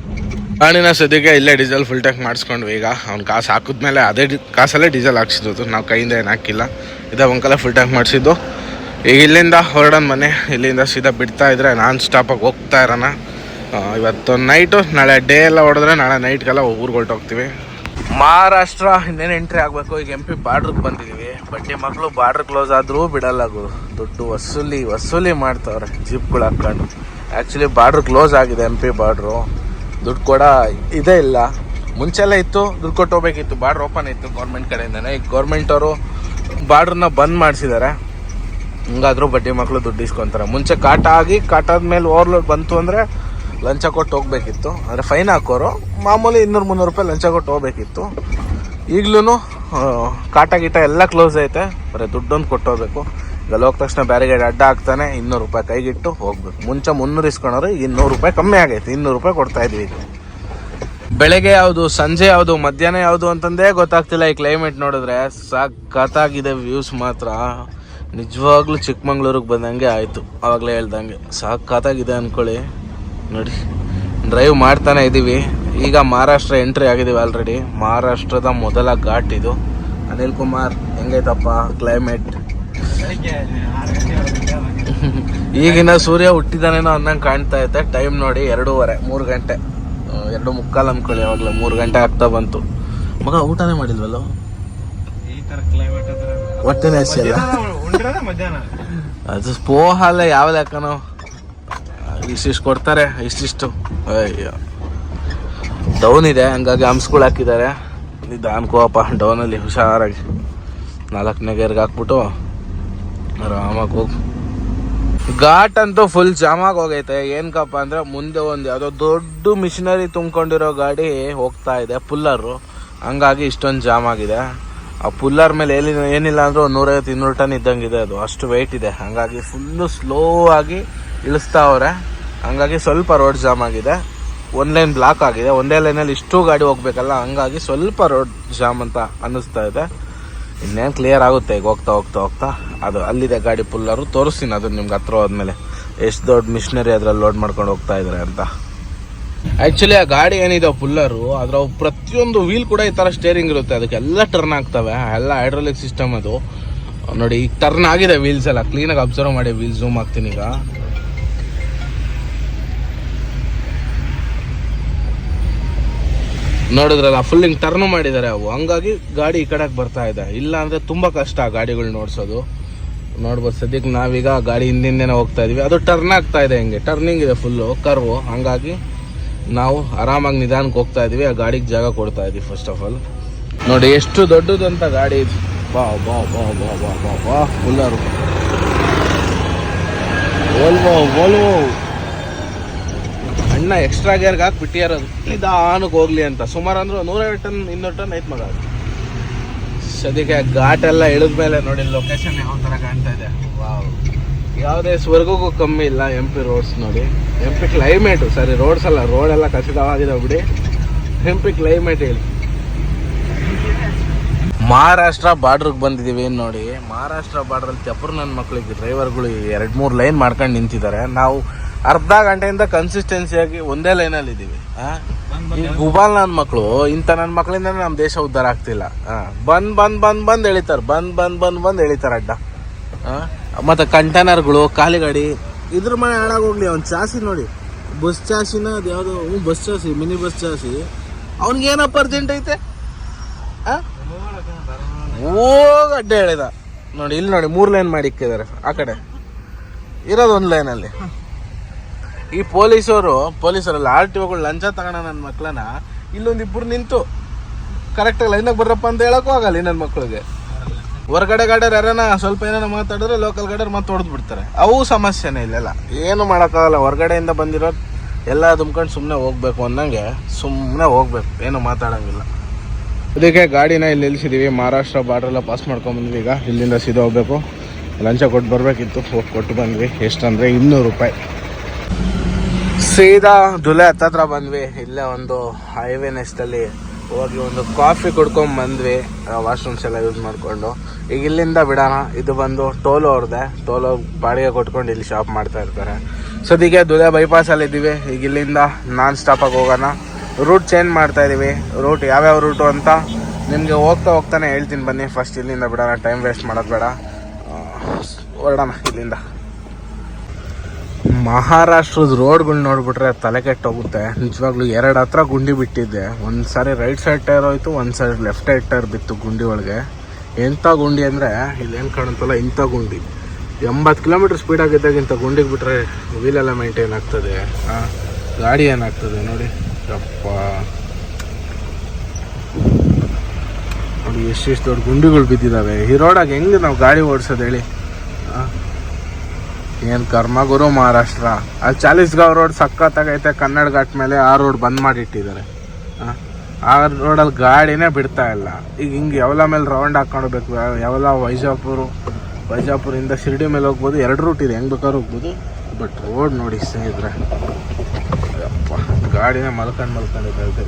ಗಾಡಿನ ಸದ್ಯಕ್ಕೆ ಇಲ್ಲೇ ಡೀಸೆಲ್ ಫುಲ್ ಟ್ಯಾಂಕ್ ಮಾಡಿಸ್ಕೊಂಡ್ವಿ. ಈಗ ಅವ್ನು ಕಾಸು ಹಾಕಿದ್ಮೇಲೆ ಅದೇ ಕಾಸಲ್ಲೇ ಡೀಸೆಲ್ ಹಾಕ್ಸಿದ್ದು, ನಾವು ಕೈಯಿಂದ ಏನು ಹಾಕಿಲ್ಲ. ಇದೇ ಒಂಕಲ್ಲ ಫುಲ್ ಟ್ಯಾಂಕ್ ಮಾಡಿಸಿದ್ದು. ಈಗ ಇಲ್ಲಿಂದ ಹೊರಡೋಣ ಮನೆ. ಇಲ್ಲಿಂದ ಸೀದಾ ಬಿಡ್ತಾ ಇದ್ರೆ ನಾನ್ ಸ್ಟಾಪಾಗಿ ಹೋಗ್ತಾ ಇರೋಣ. ಇವತ್ತು ನೈಟು, ನಾಳೆ ಡೇ ಎಲ್ಲ ಹೊಡೆದ್ರೆ ನಾಳೆ ನೈಟ್ಗೆಲ್ಲ ಊರಿಗೆ ಹೊರಟೋಗ್ತೀವಿ. ಮಹಾರಾಷ್ಟ್ರ ಇನ್ನೇನು ಎಂಟ್ರಿ ಆಗಬೇಕು. ಈಗ MP ಬಾರ್ಡ್ರಿಗೆ ಬಂದಿದ್ದೀವಿ. ಬಡ್ಡಿ ಮಕ್ಕಳು ಬಾರ್ಡ್ರ್ ಕ್ಲೋಸ್ ಆದರೂ ಬಿಡಲ್ಲ, ದುಡ್ಡು ವಸೂಲಿ ಮಾಡ್ತಾವ್ರೆ ಜೀಪ್ಗಳು ಹಾಕ್ಕೊಂಡು. ಆ್ಯಕ್ಚುಲಿ ಬಾರ್ಡ್ರ್ ಕ್ಲೋಸ್ ಆಗಿದೆ, MP ಬಾರ್ಡ್ರು. ದುಡ್ಡು ಕೂಡ ಇದೇ ಇಲ್ಲ. ಮುಂಚೆಲ್ಲ ಇತ್ತು, ದುಡ್ಡು ಕೊಟ್ಟು ಹೋಗ್ಬೇಕಿತ್ತು. ಬಾರ್ಡ್ರ್ ಓಪನ್ ಇತ್ತು ಗೌರ್ಮೆಂಟ್ ಕಡೆಯಿಂದನೇ. ಈಗ ಗೌರ್ಮೆಂಟವರು ಬಾರ್ಡ್ರನ್ನ ಬಂದ್ ಮಾಡಿಸಿದ್ದಾರೆ. ಹಿಂಗಾದರೂ ಬಡ್ಡಿ ಮಕ್ಕಳು ದುಡ್ಡು ಇಸ್ಕೊತಾರೆ. ಮುಂಚೆ ಕಾಟಾದ ಮೇಲೆ ಓವರ್ಲೋಡ್ ಬಂತು ಅಂದರೆ ಲಂಚ ಕೊಟ್ಟು ಹೋಗ್ಬೇಕಿತ್ತು, ಅಂದರೆ ಫೈನ್ ಹಾಕೋರು. ಮಾಮೂಲಿ 200-300 ರೂಪಾಯಿ ಲಂಚ ಕೊಟ್ಟು ಹೋಗ್ಬೇಕಿತ್ತು. ಈಗಲೂ ಕಾಟ ಎಲ್ಲ ಕ್ಲೋಸ್ ಐತೆ, ಬರೀ ದುಡ್ಡೊಂದು ಕೊಟ್ಟು ಹೋಗ್ಬೇಕು. ಈಗ ಹೋದ ತಕ್ಷಣ ಬ್ಯಾರಿಗೇಡ್ ಅಡ್ಡ ಹಾಕ್ತಾನೆ, 200 ರೂಪಾಯಿ ಕೈಗಿಟ್ಟು ಹೋಗ್ಬೇಕು. ಮುಂಚೆ 300 ಇಸ್ಕೊಂಡ್ರೆ 200 ರೂಪಾಯಿ ಕಮ್ಮಿ ಆಗೈತೆ. 200 ರೂಪಾಯಿ ಕೊಡ್ತಾ ಇದ್ವಿ. ಈಗ ಬೆಳಗ್ಗೆ ಯಾವುದು, ಸಂಜೆ ಯಾವುದು, ಮಧ್ಯಾಹ್ನ ಯಾವುದು ಅಂತಂದೇ ಗೊತ್ತಾಗ್ತಿಲ್ಲ. ಈ ಕ್ಲೈಮೇಟ್ ನೋಡಿದ್ರೆ ಸಖತ್ತಾಗಿದೆ. ವ್ಯೂಸ್ ಮಾತ್ರ ನಿಜವಾಗ್ಲೂ ಚಿಕ್ಕಮಂಗ್ಳೂರಿಗೆ ಬಂದಂಗೆ ಆಯಿತು. ಆವಾಗಲೇ ಹೇಳ್ದಂಗೆ ಸಖತ್ತಾಗಿದೆ ಅಂದ್ಕೊಳ್ಳಿ. ನೋಡಿ ಡ್ರೈವ್ ಮಾಡ್ತಾನೆ ಇದ್ದೀವಿ. ಈಗ ಮಹಾರಾಷ್ಟ್ರ ಎಂಟ್ರಿ ಆಗಿದ್ದೀವಿ ಆಲ್ರೆಡಿ. ಮಹಾರಾಷ್ಟ್ರದ ಮೊದಲ ಘಾಟ್ ಇದು. ಅನಿಲ್ ಕುಮಾರ್ ಹೆಂಗೈತಪ್ಪ ಕ್ಲೈಮೇಟ್? ಈಗಿನ ಸೂರ್ಯ ಹುಟ್ಟಿದಾನೇನೋ ಅನ್ನಂಗೆ ಕಾಣ್ತಾ ಐತೆ. ಟೈಮ್ ನೋಡಿ 2:30 3 ಗಂಟೆ 2:45 ಅನ್ಕೊಳ್ಳಿ. ಯಾವಾಗಲೂ 3 ಗಂಟೆ ಆಗ್ತಾ ಬಂತು. ಮಗ ಊಟನೇ ಮಾಡಿಲ್ವಲ್ಲ? ಹೊಟ್ಟೆನೇ ಹಸಿಲ್ಲ. ಅದು ಪೋಹಲ್ಲ ಯಾವ ಲೆಕ್ಕನೋ ಇಷ್ಟಿಷ್ಟು ಕೊಡ್ತಾರೆ, ಇಷ್ಟಿಷ್ಟು. ಅಯ್ಯೋ ಡೌನ್ ಇದೆ, ಹಂಗಾಗಿ ಹಂಸ್ಗಳು ಹಾಕಿದ್ದಾರೆ. ಇದು ಅನ್ಕೋಪ್ಪ ಡೌನಲ್ಲಿ ಹುಷಾರಾಗಿ 4ನೇ ಗೇರ್ಗೆ ಹಾಕ್ಬಿಟ್ಟು ಆರಾಮಾಗಿ ಹೋಗಿ. ಘಾಟ್ ಅಂತೂ ಫುಲ್ ಜಾಮಾಗಿ ಹೋಗೈತೆ. ಏನಕ್ಕಪ್ಪ ಅಂದರೆ ಮುಂದೆ ಒಂದು ಯಾವುದೋ ದೊಡ್ಡ ಮಿಷಿನರಿ ತುಂಬ್ಕೊಂಡಿರೋ ಗಾಡಿ ಹೋಗ್ತಾ ಇದೆ, ಪುಲ್ಲರು. ಹಂಗಾಗಿ ಇಷ್ಟೊಂದು ಜಾಮ್ ಆಗಿದೆ. ಆ ಪುಲ್ಲರ್ ಮೇಲೆ ಏನಿಲ್ಲ ಅಂದರೂ 150-200 ಟನ್ ಇದ್ದಂಗಿದೆ. ಅದು ಅಷ್ಟು ವೆಯ್ಟ್ ಇದೆ. ಹಂಗಾಗಿ ಫುಲ್ಲು ಸ್ಲೋ ಆಗಿ ಇಳಿಸ್ತಾವ್ರೆ. ಹಂಗಾಗಿ ಸ್ವಲ್ಪ ರೋಡ್ ಜಾಮ್ ಆಗಿದೆ. ಒಂದು ಲೈನ್ ಬ್ಲಾಕ್ ಆಗಿದೆ. ಒಂದೇ ಲೈನಲ್ಲಿ ಇಷ್ಟು ಗಾಡಿ ಹೋಗ್ಬೇಕಲ್ಲ, ಹಂಗಾಗಿ ಸ್ವಲ್ಪ ರೋಡ್ ಜಾಮ್ ಅಂತ ಅನ್ನಿಸ್ತಾ ಇದೆ. ಇನ್ನೇನು ಕ್ಲಿಯರ್ ಆಗುತ್ತೆ ಈಗ ಹೋಗ್ತಾ ಹೋಗ್ತಾ ಹೋಗ್ತಾ. ಅದು ಅಲ್ಲಿದೆ ಗಾಡಿ ಪುಲ್ಲರು, ತೋರಿಸ್ತೀನಿ ಅದು ನಿಮ್ಗೆ ಹತ್ರ ಹೋದ್ಮೇಲೆ ಎಷ್ಟು ದೊಡ್ಡ ಮಿಷಿನರಿ ಅದ್ರಲ್ಲಿ ಲೋಡ್ ಮಾಡ್ಕೊಂಡು ಹೋಗ್ತಾ ಇದ್ದಾರೆ ಅಂತ. ಆ್ಯಕ್ಚುಲಿ ಆ ಗಾಡಿ ಏನಿದೆ ಪುಲ್ಲರು, ಅದರ ಪ್ರತಿಯೊಂದು ವೀಲ್ ಕೂಡ ಈ ಥರ ಸ್ಟೇರಿಂಗ್ ಇರುತ್ತೆ. ಅದಕ್ಕೆಲ್ಲ ಟರ್ನ್ ಆಗ್ತವೆ, ಎಲ್ಲ ಹೈಡ್ರೋಲಿಕ್ ಸಿಸ್ಟಮ್ ಅದು. ನೋಡಿ ಈಗ ಟರ್ನ್ ಆಗಿದೆ ವೀಲ್ಸ್ ಎಲ್ಲ. ಕ್ಲೀನಾಗಿ ಅಬ್ಸರ್ವ್ ಮಾಡಿ, ವೀಲ್ ಝೂಮ್ ಆಗ್ತೀನಿ ಈಗ. ನೋಡಿದ್ರಲ್ಲ ಫುಲ್ ಹಿಂಗೆ ಟರ್ನ್ ಮಾಡಿದ್ದಾರೆ ಅವು. ಹಂಗಾಗಿ ಗಾಡಿ ಈ ಕಡೆಗೆ ಬರ್ತಾ ಇದೆ. ಇಲ್ಲ ಅಂದರೆ ತುಂಬ ಕಷ್ಟ ಆ ಗಾಡಿಗಳು ನೋಡ್ಸೋದು. ನೋಡ್ಬೋದು ಸದ್ಯಕ್ಕೆ ನಾವೀಗ ಗಾಡಿ ಹಿಂದಿಂದೇನೆ ಹೋಗ್ತಾ ಇದೀವಿ. ಅದು ಟರ್ನ್ ಆಗ್ತಾ ಇದೆ, ಹಿಂಗೆ ಟರ್ನಿಂಗ್ ಇದೆ ಫುಲ್ಲು ಕರ್ವು. ಹಂಗಾಗಿ ನಾವು ಆರಾಮಾಗಿ ನಿಧಾನಕ್ಕೆ ಹೋಗ್ತಾ ಇದೀವಿ. ಆ ಗಾಡಿಗೆ ಜಾಗ ಕೊಡ್ತಾ ಇದೀವಿ ಫಸ್ಟ್ ಆಫ್ ಆಲ್. ನೋಡಿ ಎಷ್ಟು ದೊಡ್ಡದಂತ ಗಾಡಿ ಇದು. ಬಾ ಬಾ ಬಾ ಬಾ ಬಾ ಬಾ ಬಾ ಫುಲ್ಲರು ಓಲ್ವೋ ಅಣ್ಣ ಎಕ್ಸ್ಟ್ರಾ ಗೇರ್ಗೆ ಹಾಕಿ ಬಿಟ್ಟಿರೋದು ನಿಧಾನಕ್ಕೆ ಹೋಗ್ಲಿ ಅಂತ. ಸುಮಾರು ಅಂದ್ರೆ 150 ಟನ್ 200 ಟನ್ ಐತೆ ಮಗ. ಸದ್ಯಕ್ಕೆ ಘಾಟೆಲ್ಲ ಇಳಿದ್ಮೇಲೆ ನೋಡಿ ಲೊಕೇಶನ್ ಯಾವ ಥರ ಕಾಣ್ತಾ ಇದೆ. ವಾವ್, ಯಾವುದೇ ಸ್ವರ್ಗಕ್ಕೂ ಕಮ್ಮಿ ಇಲ್ಲ. MP ರೋಡ್ಸ್ ನೋಡಿ, MP ಕ್ಲೈಮೇಟು. ಸರಿ ರೋಡ್ಸ್ ಅಲ್ಲ, ರೋಡೆಲ್ಲ ಕಸಿದವಾಗಿದೆ ಬಿಡಿ. MP ಕ್ಲೈಮೇಟ್ ಹೇಳಿ. ಮಹಾರಾಷ್ಟ್ರ ಬಾರ್ಡ್ರಿಗೆ ಬಂದಿದ್ದೀವಿ ನೋಡಿ. ಮಹಾರಾಷ್ಟ್ರ ಬಾರ್ಡ್ರಲ್ಲಿ ತೆಪ್ಪರು ನನ್ನ ಮಕ್ಕಳಿಗೆ ಡ್ರೈವರ್ಗಳು 2-3 ಲೈನ್ ಮಾಡ್ಕೊಂಡು ನಿಂತಿದ್ದಾರೆ. ನಾವು ಅರ್ಧ ಗಂಟೆಯಿಂದ ಕನ್ಸಿಸ್ಟೆನ್ಸಿಯಾಗಿ ಒಂದೇ ಲೈನಲ್ಲಿ ಇದ್ದೀವಿ. ಈ ಗುಬಾಲ್ ನನ್ನ ಮಕ್ಕಳು, ಇಂಥ ನನ್ನ ಮಕ್ಕಳಿಂದ ನಮ್ಮ ದೇಶ ಉದ್ಧಾರ ಆಗ್ತಿಲ್ಲ. ಬಂದ್ ಎಳಿತಾರೆ, ಬಂದ್ ಎಳಿತಾರೆ ಅಡ್ಡ. ಮತ್ತು ಕಂಟೈನರ್ಗಳು, ಖಾಲಿ ಗಾಡಿ, ಇದ್ರ ಮನೆ ಹಾಳಾಗೋಗ್ಲಿ. ಅವ್ನು ಚಾಸಿ ನೋಡಿ, ಬಸ್ ಚಾಸಿನ ಅದು ಯಾವುದೋ bus chassis, mini bus chassis. ಅವ್ನಿಗೇನಪ್ಪ ಅರ್ಜೆಂಟ್ ಐತೆ? ಹೋಗ ಅಡ್ಡ ಹೇಳಿದ ನೋಡಿ. ಇಲ್ಲಿ ನೋಡಿ 3 ಲೈನ್ ಮಾಡಿ ಇಕ್ಕಿದ್ದಾರೆ. ಆ ಕಡೆ ಇರೋದು 1 ಲೈನಲ್ಲಿ. ಈ ಪೊಲೀಸರಲ್ಲ RTOಗಳು ಲಂಚ ತಗೋಣ ನನ್ನ ಮಕ್ಕಳನ್ನ. ಇಲ್ಲೊಂದಿಬ್ಬರು ನಿಂತು ಕರೆಕ್ಟಾಗಿ ಲೈನಾಗ ಬರ್ರಪ್ಪ ಅಂತ ಹೇಳೋಕ್ಕೂ ಆಗಲ್ಲ ನನ್ನ ಮಕ್ಕಳಿಗೆ. ಹೊರಗಡೆ ಗಾಡಿಯವ್ರು ಯಾರನ್ನ ಸ್ವಲ್ಪ ಏನಾರ ಮಾತಾಡಿದ್ರೆ ಲೋಕಲ್ ಗಾಡಿಯವ್ರು ಮತ್ತೆ ಹೊಡೆದು ಬಿಡ್ತಾರೆ. ಅವು ಸಮಸ್ಯೆನೇ ಇಲ್ಲೆಲ್ಲ. ಏನು ಮಾಡೋಕ್ಕಾಗಲ್ಲ. ಹೊರಗಡೆಯಿಂದ ಬಂದಿರೋದು ಎಲ್ಲ ತುಂಬ್ಕೊಂಡು ಸುಮ್ಮನೆ ಹೋಗ್ಬೇಕು ಅನ್ನಂಗೆ ಸುಮ್ಮನೆ ಹೋಗ್ಬೇಕು, ಏನು ಮಾತಾಡೋಂಗಿಲ್ಲ. ಅದಕ್ಕೆ ಗಾಡಿನ ಇಲ್ಲಿ ನಿಲ್ಲಿಸಿದ್ದೀವಿ. ಮಹಾರಾಷ್ಟ್ರ ಬಾರ್ಡ್ರೆಲ್ಲ ಪಾಸ್ ಮಾಡ್ಕೊಂಬಂದ್ವಿ. ಈಗ ಇಲ್ಲಿಂದ ಸೀದಾ ಹೋಗ್ಬೇಕು. ಲಂಚ ಕೊಟ್ಟು ಬರಬೇಕಿತ್ತು, ಹೋಗಿ ಕೊಟ್ಟು ಬಂದ್ವಿ. ಎಷ್ಟಂದರೆ 200 ರೂಪಾಯಿ. ಸೀದಾ ಧುಲೆ ಹತ್ತತ್ರ ಬಂದ್ವಿ. ಇಲ್ಲೇ ಒಂದು ಹೈವೇ ನೆಸ್ಟಲ್ಲಿ ಹೋಗಿ ಒಂದು ಕಾಫಿ ಕುಡ್ಕೊಂಡು ಬಂದ್ವಿ, ವಾಶ್ರೂಮ್ಸ್ ಎಲ್ಲ ಯೂಸ್ ಮಾಡಿಕೊಂಡು. ಈಗ ಇಲ್ಲಿಂದ ಬಿಡೋಣ. ಇದು ಬಂದು ಟೋಲ್ ಅವ್ರದ್ದೆ. ಟೋಲು ಬಾಡಿಗೆ ಕೊಟ್ಕೊಂಡು ಇಲ್ಲಿ ಶಾಪ್ ಮಾಡ್ತಾ ಇರ್ತಾರೆ. ಸದ್ಯಕ್ಕೆ ಧುಲೆ ಬೈಪಾಸಲ್ಲಿ ಇದ್ದೀವಿ. ಈಗ ಇಲ್ಲಿಂದ ನಾನ್ ಸ್ಟಾಪಾಗಿ ಹೋಗೋಣ. ರೂಟ್ ಚೇಂಜ್ ಮಾಡ್ತಾ ಇದ್ದೀವಿ. ರೂಟ್ ಯಾವ್ಯಾವ ರೂಟು ಅಂತ ನಿಮಗೆ ಹೋಗ್ತಾನೆ ಹೇಳ್ತೀನಿ ಬನ್ನಿ. ಫಸ್ಟ್ ಇಲ್ಲಿಂದ ಬಿಡೋಣ, ಟೈಮ್ ವೇಸ್ಟ್ ಮಾಡೋದು ಬೇಡ. ಹೊರಡೋಣ ಇಲ್ಲಿಂದ. ಮಹಾರಾಷ್ಟ್ರದ ರೋಡ್ಗಳು ನೋಡ್ಬಿಟ್ರೆ ತಲೆ ಕೆಟ್ಟೋಗುತ್ತೆ ನಿಜವಾಗ್ಲೂ. 2 ಹತ್ರ ಗುಂಡಿ ಬಿಟ್ಟಿದ್ದೆ. ಒಂದು ಸಾರಿ ರೈಟ್ ಸೈಡ್ ಟೈರ್ ಹೋಯ್ತು, ಒಂದು ಸೈಡ್ ಲೆಫ್ಟ್ ಸೈಡ್ ಟೈರ್ ಬಿತ್ತು ಗುಂಡಿ ಒಳಗೆ. ಎಂಥ ಗುಂಡಿ ಅಂದರೆ ಇಲ್ಲೇನು ಕಾಣುತ್ತಲ್ಲ ಇಂಥ ಗುಂಡಿ. 80 ಕಿಲೋಮೀಟ್ರ್ ಸ್ಪೀಡ್ ಆಗಿದ್ದಾಗ ಇಂಥ ಗುಂಡಿಗೆ ಬಿಟ್ಟರೆ ವೀಲೆಲ್ಲ ಮೇಂಟೈನ್ ಆಗ್ತದೆ, ಗಾಡಿ ಏನಾಗ್ತದೆ ನೋಡಿ. ಅಪ್ಪ ನೋಡಿ ಎಷ್ಟೆಷ್ಟು ದೊಡ್ಡ ಗುಂಡಿಗಳು ಬಿದ್ದಿದ್ದಾವೆ. ಈ ರೋಡಾಗ ಹೆಂಗೆ ನಾವು ಗಾಡಿ ಓಡಿಸೋದು ಹೇಳಿ? ಏನು ಕರ್ಮ ಗುರು ಮಹಾರಾಷ್ಟ್ರ. ಅಲ್ಲಿ 40 ರೋಡ್ ಸಖತ್ತಾಗೈತೆ. ಕನ್ನಡ ಘಾಟ್ ಮೇಲೆ ಆ ರೋಡ್ ಬಂದ್ ಮಾಡಿಟ್ಟಿದ್ದಾರೆ. ಆ ರೋಡಲ್ಲಿ ಗಾಡಿನೇ ಬಿಡ್ತಾ ಇಲ್ಲ. ಈಗ ಹಿಂಗೆ ಯಾವಲ ಮೇಲೆ ರೌಂಡ್ ಹಾಕೊಂಡು ಹೋಗ್ಬೇಕು. ಯಾವಲ ವೈಜಾಪುರಿಂದ ಶಿರ್ಡಿ ಮೇಲೆ ಹೋಗ್ಬೋದು. 2 ರೂಟ್ ಇದೆ, ಹೆಂಗೆ ಬೇಕಾದ್ರೂ ಹೋಗ್ಬೋದು. ಬಟ್ ರೋಡ್ ನೋಡಿ ಸ್ನೇಹಿತರೆ, ಅಪ್ಪ ಗಾಡಿನೇ ಮಲ್ಕೊಂಡಿದ್ದೆ.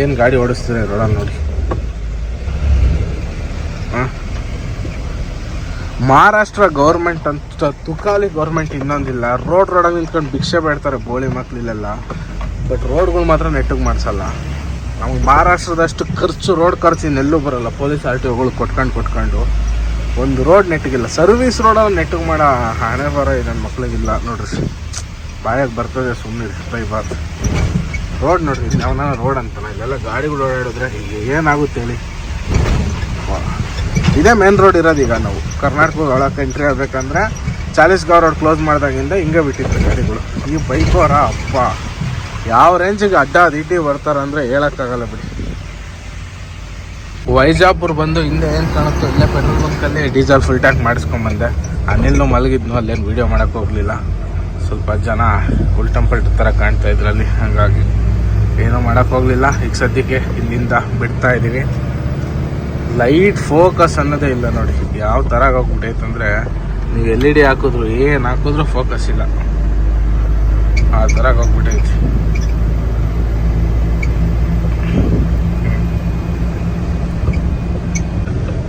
ಏನು ಗಾಡಿ ಓಡಿಸ್ತಾರೆ ರೋಡಲ್ಲಿ ನೋಡಿ. ಮಹಾರಾಷ್ಟ್ರ ಗೌರ್ಮೆಂಟ್ ಅಂತ ತುಕಾಲಿ ಗೌರ್ಮೆಂಟ್ ಇನ್ನೊಂದಿಲ್ಲ. ರೋಡಾಗಿ ನಿಂತ್ಕೊಂಡು ಭಿಕ್ಷೆ ಬೇಡ್ತಾರೆ ಬೋಳಿ ಮಕ್ಳಿಲೆಲ್ಲ. ಬಟ್ ರೋಡ್ಗಳು ಮಾತ್ರ ನೆಟ್ಟಿಗೆ ಮಾಡಿಸಲ್ಲ. ನಮ್ಗೆ ಮಹಾರಾಷ್ಟ್ರದಷ್ಟು ಖರ್ಚು ರೋಡ್ ಖರ್ಚು ಇನ್ನೆಲ್ಲೂ ಬರೋಲ್ಲ. ಪೊಲೀಸ್ RTOಗಳು ಕೊಟ್ಕೊಂಡು ಒಂದು ರೋಡ್ ನೆಟ್ಟಿಗಿಲ್ಲ. ಸರ್ವಿಸ್ ರೋಡಲ್ಲಿ ನೆಟ್ಟಿಗೆ ಮಾಡೋ ಹಣೆ ಬರ ನನ್ನ ಮಕ್ಳಿಗಿಲ್ಲ ನೋಡ್ರಿ. ಬಾಯಾಗಿ ಬರ್ತದೆ, ಸುಮ್ಮನೆ ಬೈಬಾರ್ದು. ರೋಡ್ ನೋಡ್ರಿ, ಅವನ ರೋಡ್ ಅಂತಾನೆ. ಇಲ್ಲೆಲ್ಲ ಗಾಡಿಗಳು ಓಡಾಡಿದ್ರೆ ಏನಾಗುತ್ತೆ ಹೇಳಿ. ಇದೇ ಮೇನ್ ರೋಡ್ ಇರೋದು. ಈಗ ನಾವು ಕರ್ನಾಟಕ ಒಳಗೆ ಎಂಟ್ರಿ ಆಗಬೇಕಂದ್ರೆ ಚಾಲಿಸ್ಗಾಂವ್ ರೋಡ್ ಕ್ಲೋಸ್ ಮಾಡ್ದಾಗಿಂದ ಹಿಂಗೆ ಬಿಟ್ಟಿದ್ರು ಗಾಡಿಗಳು. ಈ ಬೈಕೋರ ಅಪ್ಪ ಯಾವ ರೇಂಜಿಗೆ ಅಡ್ಡ ದಿಡ್ಡಿ ಬರ್ತಾರಂದ್ರೆ ಹೇಳೋಕ್ಕಾಗಲ್ಲ ಬಿಡಿ. ವೈಜಾಪುರ್ ಬಂದು ಹಿಂದೆ ಏನು ಕಾಣುತ್ತೋ ಇಲ್ಲೇ ಪೆಟ್ರೋಲ್ ಬಂಕಲ್ಲಿ ಡೀಸೆಲ್ ಫುಲ್ ಟ್ಯಾಂಕ್ ಮಾಡಿಸ್ಕೊಂಬಂದೆ. ಅನಿಲ್ನು ಮಲಗಿದ್ನು, ಅಲ್ಲೇನು ವೀಡಿಯೋ ಮಾಡೋಕ್ಕೆ ಹೋಗಲಿಲ್ಲ. ಸ್ವಲ್ಪ ಜನ ಉಲ್ಟಂ ಪಲ್ಟ ಥರ ಕಾಣ್ತಾ ಇದ್ರಲ್ಲಿ, ಹಾಗಾಗಿ ಏನೂ ಮಾಡೋಕ್ಕೆ ಹೋಗಲಿಲ್ಲ. ಈಗ ಸದ್ಯಕ್ಕೆ ಇಲ್ಲಿಂದ ಬಿಡ್ತಾ ಇದ್ದೀವಿ. ಲೈಟ್ ಫೋಕಸ್ ಅನ್ನೋದೇ ಇಲ್ಲ ನೋಡಿ. ಯಾವ ಥರ ಹೋಗ್ಬಿಟ್ಟೈತಂದರೆ ನೀವು LED ಹಾಕಿದ್ರು ಏನು ಹಾಕಿದ್ರು ಫೋಕಸ್ ಇಲ್ಲ, ಆ ಥರ ಹೋಗ್ಬಿಟ್ಟೈತಿ.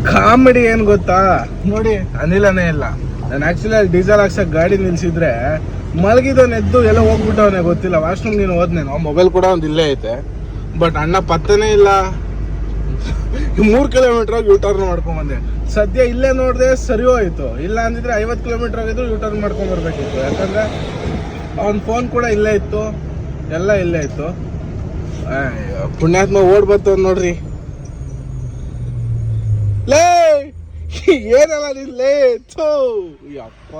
ಕಾಮಿಡಿ ಏನು ಗೊತ್ತಾ ನೋಡಿ, ಅನಿಲನೇ ಇಲ್ಲ. ನಾನು ಆ್ಯಕ್ಚುಲಿ ಅಲ್ಲಿ ಡೀಸೆಲ್ ಹಾಕ್ಸಕ್ಕೆ ಗಾಡಿ ನಿಲ್ಸಿದ್ರೆ ಮಲಗಿದವನು ಎದ್ದು ಎಲ್ಲ ಹೋಗ್ಬಿಟ್ಟವನೇ ಗೊತ್ತಿಲ್ಲ. ವಾಶ್ರೂಮ್ ನೀನು ಹೋದ್ನೇನೋ, ಮೊಬೈಲ್ ಕೂಡ ಒಂದು ಇಲ್ಲೇ ಐತೆ. ಬಟ್ ಅಣ್ಣ ಪತ್ತನೇ ಇಲ್ಲ. 3 ಕಿಲೋಮೀಟರ್ ಹೋಗಿ ಯೂಟರ್ನ್ ಮಾಡ್ಕೊಂಬಂದೆ. ಸದ್ಯ ಇಲ್ಲೇ ನೋಡಿದೆ ಸರಿ ಹೋಯ್ತು. ಇಲ್ಲ ಅಂದಿದ್ರೆ 50 ಕಿಲೋಮೀಟರ್ ಹೋಗಿದ್ರು ಯೂಟರ್ನ್ ಮಾಡ್ಕೊಂಬರ್ಬೇಕಿತ್ತು. ಯಾಕಂದರೆ ಅವ್ನ ಫೋನ್ ಕೂಡ ಇಲ್ಲೇ ಇತ್ತು, ಎಲ್ಲ ಇಲ್ಲೇ ಇತ್ತು. ಪುಣ್ಯಾತ್ಮ ಓಡ್ ಬರ್ತವ್ ನೋಡ್ರಿ. ಲೇ ಏನಲ್ಲ ನಿಲ್ಲೇ ಥೋ ಯಪ್ಪ,